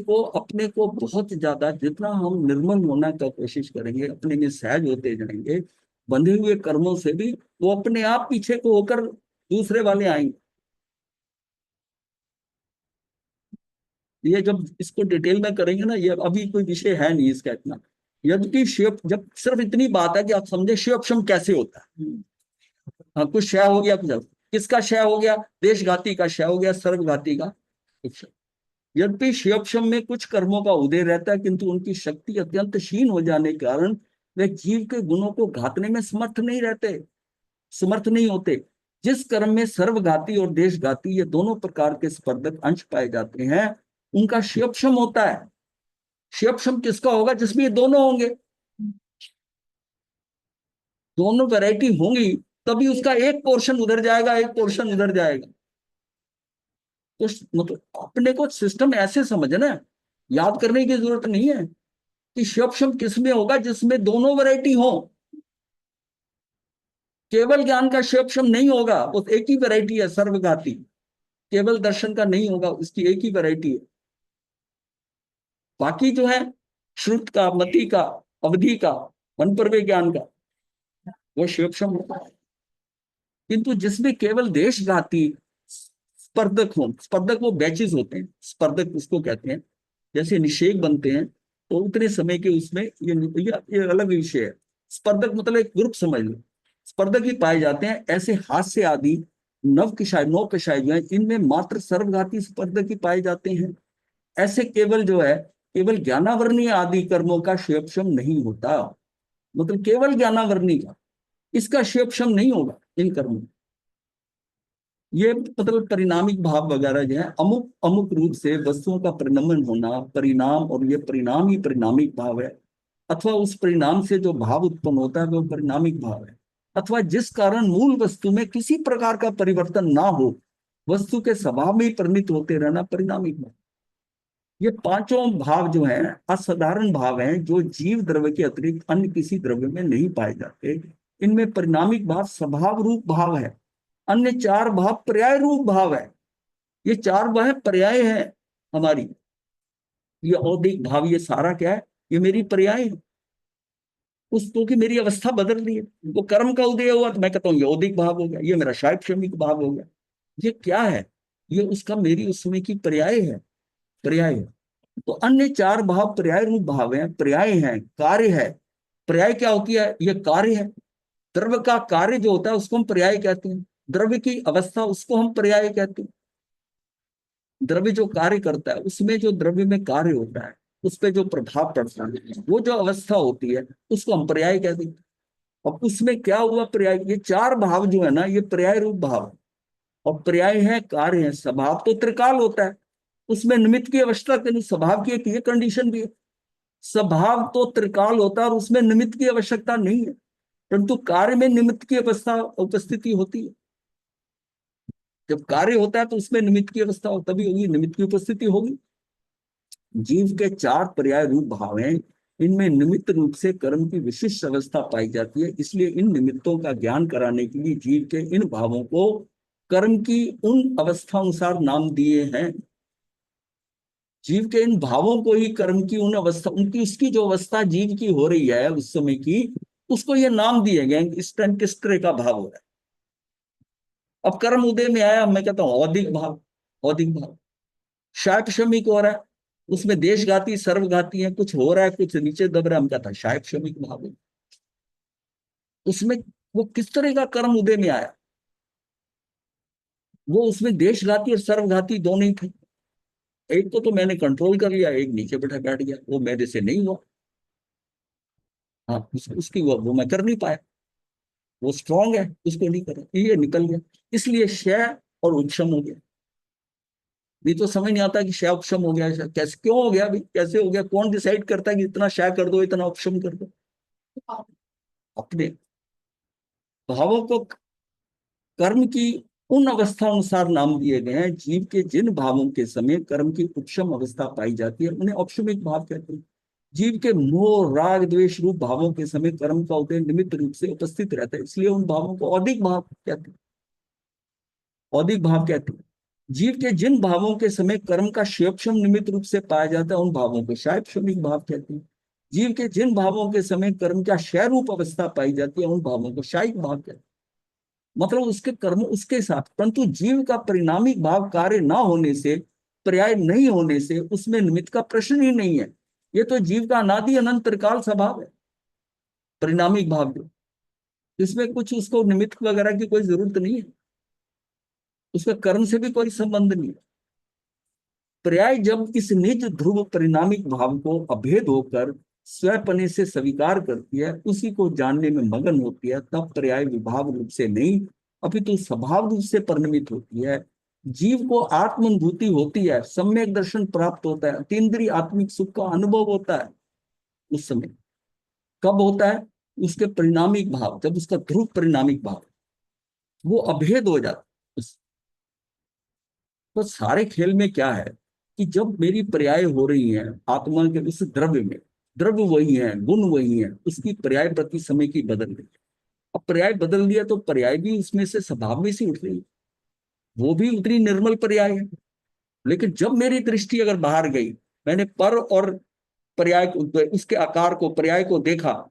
को बहुत ज्यादा, जितना हम निर्मल होने का कोशिश करेंगे, अपने में सहज होते जाएंगे, बंधे हुए कर्मों से भी वो अपने आप पीछे को होकर दूसरे वाले आएंगे। ये जब इसको डिटेल में करेंगे ना, ये अभी कोई विषय है नहीं इसका इतना। यद्यपि शिव, जब सिर्फ इतनी बात है कि आप समझे शिवक्षम कैसे होता है। हाँ, कुछ क्षय हो गया, कुछ किसका क्षय हो गया? देशघाती का क्षय हो गया, सर्वघाती का कुछ। यद्यपि शिवक्षम में कुछ कर्मों का उदय रहता है, किंतु उनकी शक्ति अत्यंत क्षीण हो जाने के कारण वे जीव के गुणों को घातने में समर्थ नहीं होते। जिस कर्म में सर्वघाती और देशघाती, ये दोनों प्रकार के स्पर्धक अंश पाए जाते हैं, उनका शिवक्षम होता है। शिवक्षम किसका होगा? जिसमें ये दोनों होंगे, दोनों वैरायटी होंगी, तभी उसका एक पोर्शन उधर जाएगा, एक पोर्शन उधर जाएगा। तो मतलब अपने को सिस्टम ऐसे समझना है, याद करने की जरूरत नहीं है कि शिवक्षम किसमें होगा? जिसमें दोनों वैरायटी हो। केवल ज्ञान का शिवक्षम नहीं होगा, वो एक ही वैरायटी है, सर्वघाती। केवल दर्शन का नहीं होगा, उसकी एक ही वैरायटी है। बाकी जो है श्रुत का, मति का, अवधि का, मन परवे ज्ञान का, वो शिवक्षम होता है। किंतु जिसमें केवल देशघाती स्पर्धक वो बैचेस होते हैं, स्पर्धक उसको कहते हैं। जैसे निषेक बनते हैं तो उतने समय के उसमें ये अलग विषय है। स्पर्धक मतलब एक ग्रुप समझ लो, स्पर्धक ही पाए जाते हैं। ऐसे हास्य आदि नौ कषाय जो है, इनमें मात्र सर्वघाती स्पर्धक ही पाए जाते हैं। ऐसे केवल जो है, केवल ज्ञानावरणीय आदि कर्मों का शिवक्षम नहीं होता। मतलब केवल ज्ञानावरणी का, इसका शिवक्षम नहीं होगा इन कर्मों। ये मतलब परिणामिक भाव वगैरह जो है, अमुक अमुक रूप से वस्तुओं का परिणमन होना, परिणाम, और ये परिणाम ही परिणामिक भाव है। अथवा उस परिणाम से जो भाव उत्पन्न होता है वो परिणामिक भाव है। अथवा जिस कारण मूल वस्तु में किसी प्रकार का परिवर्तन ना हो, वस्तु के स्वभाव में ही परिणित होते रहना, परिणामिक भाव। ये पांचों भाव जो हैं असाधारण भाव हैं, जो जीव द्रव्य के अतिरिक्त अन्य किसी द्रव्य में नहीं पाए जाते। इनमें परिणामिक भाव स्वभाव रूप भाव है, अन्य चार भाव पर्याय रूप भाव है। ये चार वह पर्याय है हमारी। ये औदिक भाव, ये सारा क्या है? ये मेरी पर्याय है। उसको की मेरी अवस्था बदल रही है। वो कर्म का उदय हुआ तो मैं कहता हूँ ये औदिक भाव हो गया, ये मेरा शायक्षमिक भाव हो गया। ये क्या है? ये उसका मेरी उस समय की पर्याय है, पर्याय है। तो अन्य चार भाव पर्याय रूप भाव है, पर्याय है, कार्य है। पर्याय क्या होती है? ये कार्य है। द्रव्य का कार्य जो होता है उसको हम पर्याय कहते हैं। द्रव्य की अवस्था, उसको हम पर्याय कहते हैं। द्रव्य जो कार्य करता है, उसमें जो द्रव्य में कार्य होता है, उस पर जो प्रभाव पड़ता है, वो जो अवस्था होती है, उसको हम पर्याय कहते हैं। और उसमें क्या हुआ? पर्याय। ये चार भाव जो है ना, ये पर्याय रूप भाव। और पर्याय है, कार्य है। स्वभाव तो त्रिकाल होता है, उसमें निमित्त की आवश्यकता नहीं। स्वभाव की एक ये कंडीशन भी है, स्वभाव तो त्रिकाल होता है और उसमें निमित्त की आवश्यकता नहीं है, परंतु कार्य में निमित्त की अवस्था उपस्थिति होती है। जब कार्य होता है तो उसमें निमित्त की अवस्था तभी होगी, निमित्त की उपस्थिति होगी। जीव के चार पर्याय रूप भाव हैं, इनमें निमित्त रूप से कर्म की विशिष्ट अवस्था पाई जाती है। इसलिए इन निमित्तों का ज्ञान कराने के लिए जीव के इन भावों को कर्म की उन अवस्था अनुसार नाम दिए हैं। जीव के इन भावों को ही कर्म की उन अवस्था, उनकी उसकी जो अवस्था जीव की हो रही है उस समय की, उसको ये नाम दिए गए। इस टाइम किस तरह का भाव हो रहा है? अब कर्म उदय में आया, मैं कहता हूं औदिक भाव, औदिक भाव। शायक श्रमिक हो रहा है, उसमें देशघाती सर्वघाती है, कुछ हो रहा है, कुछ नीचे दब रहा है, हम कहता है शायक श्रमिक भाव है। उसमें वो किस तरह का कर्म उदय में आया? वो उसमें देशघाती और सर्वघाती दोनों ही थे। एक को तो मैंने कंट्रोल कर लिया, एक नीचे बैठ गया, वो मेरे से नहीं हुआ। हाँ, उसकी वो मैं कर नहीं पाया। वो स्ट्रांग है, उसको नहीं करा, ये निकल गया। इसलिए क्षय और उच्छम हो गया। भी तो समझ नहीं आता कि क्षय उपशम हो गया, कैसे क्यों हो गया भाई, कैसे हो गया, कौन डिसाइड करता है कि इतना क्षय कर दो इतना उपशम कर दो? अपने भावों को कर्म की उन अवस्था अनुसार नाम दिए गए हैं। जीव के जिन भावों के समय कर्म की उपशम अवस्था पाई जाती है उन्हें औपशमिक भाव कहते हैं। जीव के मोह राग द्वेष रूप भावों के समय कर्म का उदय निमित्त रूप से उपस्थित रहता है, इसलिए उन भावों को औदिक भाव कहते हैं। औदिक भाव कहते हैं। जीव के जिन भावों के समय कर्म का क्षेपक्षम निमित्त रूप से पाया जाता है उन भावों को क्षायक्षमिक भाव कहते हैं। जीव के जिन भावों के समय कर्म का क्षय रूप अवस्था पाई जाती है उन भावों को क्षायिक भाव कहते हैं। मतलब उसके कर्म उसके साथ, परंतु जीव का परिणामिक भाव कार्य ना होने से, पर्याय नहीं होने से उसमें निमित्त का प्रश्न ही नहीं है। ये तो जीव का अनादि अनंत त्रिकाल स्वभाव है परिणामिक भाव जो, इसमें कुछ उसको निमित्त वगैरह की कोई जरूरत नहीं है, उसका कर्म से भी कोई संबंध नहीं है। पर्याय जब इस निज ध्रुव परिणामिक भाव को अभेद होकर स्वपने से स्वीकार करती है, उसी को जानने में मगन होती है, तब पर्याय विभाव रूप से नहीं अपितु स्वभाव रूप से परिणमित होती है। जीव को आत्मानुभूति होती है, सम्यक दर्शन प्राप्त होता है, अतीन्द्रिय आत्मिक सुख का अनुभव होता है। उस समय कब होता है? उसके परिणामिक भाव, जब उसका ध्रुव परिणामिक भाव वो अभेद हो जाता है। तो सारे खेल में क्या है कि जब मेरी पर्याय हो रही है आत्मा के उस द्रव्य में, द्रव्य वही है, गुण वही है, उसकी पर्याय प्रति समय की बदल रही है। अब पर्याय बदल दिया तो पर्याय भी उसमें से स्वभाव में से उठ रही है, वो भी उतनी निर्मल पर्याय है। लेकिन जब मेरी दृष्टि अगर बाहर गई, मैंने पर और पर्याय को, उसके आकार को, पर्याय को देखा,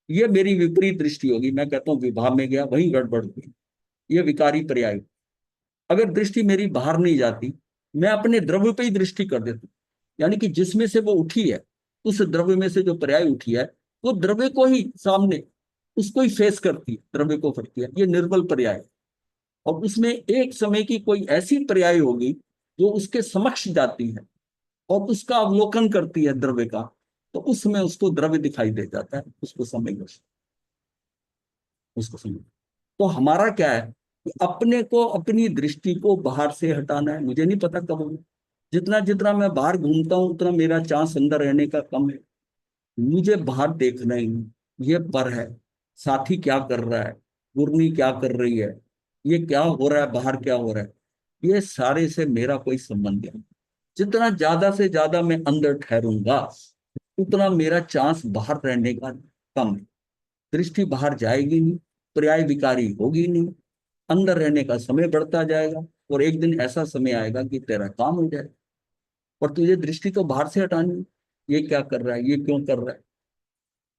ये मेरी विपरीत दृष्टि होगी, मैं कहता हूँ विभाव में गया, वहीं गड़बड़ हुई, ये विकारी पर्याय। अगर दृष्टि मेरी बाहर नहीं जाती, मैं अपने द्रव्य पे ही दृष्टि कर देता हूं, यानी कि जिसमें से वो उठी है, उस द्रव्य में से जो पर्याय उठी है वो द्रव्य को ही सामने, उसको ही फेस करती है, द्रव्य को करती है, ये निर्बल पर्याय है। और उसमें एक समय की कोई ऐसी पर्याय होगी जो उसके समक्ष जाती है और उसका अवलोकन करती है द्रव्य का, तो उसमें उसको द्रव्य दिखाई दे जाता है, उसको समझ, उसको समझ। तो हमारा क्या है कि अपने को, अपनी दृष्टि को बाहर से हटाना है। मुझे नहीं पता कब होगा, जितना जितना मैं बाहर घूमता हूं उतना मेरा चांस अंदर रहने का कम है। मुझे बाहर देखना ही नहीं, ये पर है, साथी क्या कर रहा है, गुरनी क्या कर रही है, ये क्या हो रहा है, बाहर क्या हो रहा है, ये सारे से मेरा कोई संबंध नहीं। जितना ज्यादा से ज्यादा मैं अंदर ठहरूंगा उतना मेरा चांस बाहर रहने का कम है। दृष्टि बाहर जाएगी नहीं, पर्याय विकारी होगी नहीं, अंदर रहने का समय बढ़ता जाएगा, और एक दिन ऐसा समय आएगा कि तेरा काम हो जाए। और तुझे दृष्टि तो बाहर से हटानी है, ये क्या कर रहा है, ये क्यों कर रहा है,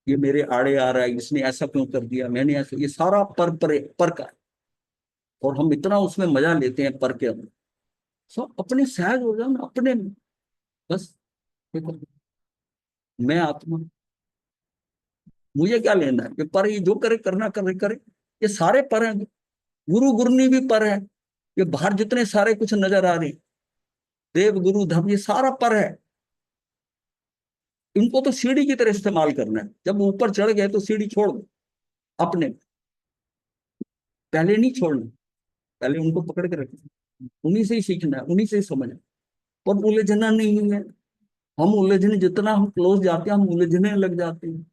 ये मेरे आड़े आ रहा है, इसने ऐसा क्यों कर दिया, मैंने ऐसा, ये सारा पर का है। और हम इतना उसमें मजा लेते हैं पर के अंदर। सब अपने सहज हो जाओ ना, अपने में बस। देखो, मैं आत्मा, मुझे क्या लेना है, ये पर, ये जो करे करना करे करे, ये सारे पर हैं। गुरु गुरनी भी पर है, ये बाहर जितने सारे कुछ नजर आ रहे हैं, देव गुरु धर्म, ये सारा पर है। इनको तो सीढ़ी की तरह इस्तेमाल करना है, जब ऊपर चढ़ गए तो सीढ़ी छोड़ दो अपने, पहले नहीं छोड़ना, पहले उनको पकड़ के रखना, उन्हीं से ही सीखना है, उन्हीं से ही समझना। पर उलझना नहीं है, हम उलझने, जितना हम क्लोज जाते हैं हम उलझने लग जाते हैं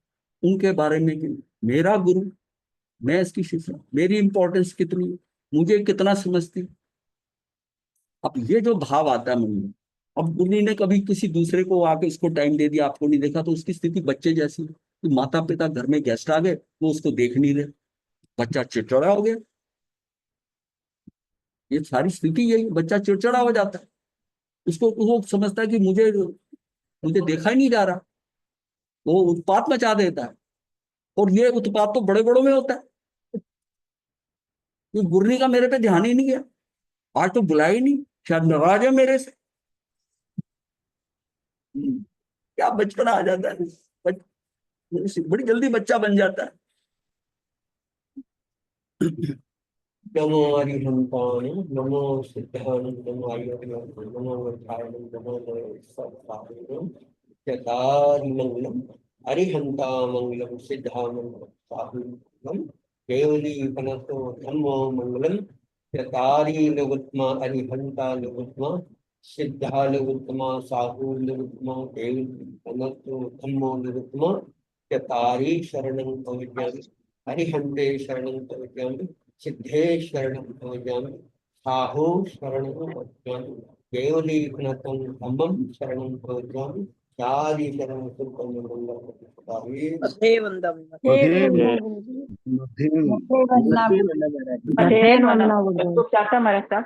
उनके बारे में कि मेरा गुरु, मैं इसकी शिष्य, मेरी इंपॉर्टेंस कितनी है, मुझे कितना समझती। अब ये जो भाव आता है मन में, अब उन्हीं ने कभी किसी दूसरे को आके इसको टाइम दे दिया, आपको नहीं देखा, तो उसकी स्थिति बच्चे जैसी है कि माता पिता घर में गेस्ट आ गए, वो उसको देख नहीं रहे, बच्चा चिड़चिड़ा हो गया। ये सारी स्थिति यही, बच्चा चिड़चिड़ा हो जाता है, उसको वो समझता है कि मुझे मुझे देखा ही नहीं जा रहा, वो उत्पात मचा देता है। और ये उत्पात तो बड़े बड़ों में होता है, ये गुरनी का मेरे पे ध्यान ही नहीं गया, आज तो बुलाया ही नहीं, शायद नाराज है मेरे से। क्या बचपना आ जाता है, बड़ी जल्दी बच्चा बन जाता है। नमो हरिहंताय नमो सिद्धाय नमो आयुर्वेदाय नमो वैद्याय नमो सर्वाय चतारि मंगलम अरिहंता मंगलम सिद्धा मंगलम साहुलम केवली पनतो धम्मो मंगलम चतारि लघुत्मा अरिहंता लघुत्मा सिद्धा निरुत्तमा साहू निरुत्तमा देव अनंतो धम्मो निरुत्तमा चतारी शरणं भवज्ञामि हरिहन्ते शरणं भवज्ञामि सिद्धे शरणं भवज्ञामि साहू शरणं भवज्ञामि केवलीघ्नतं धम्मं शरणं भवज्ञामि चारि शरणं सुखं देवन्दं अध्ययन वाला तो क्या था हमारा साहब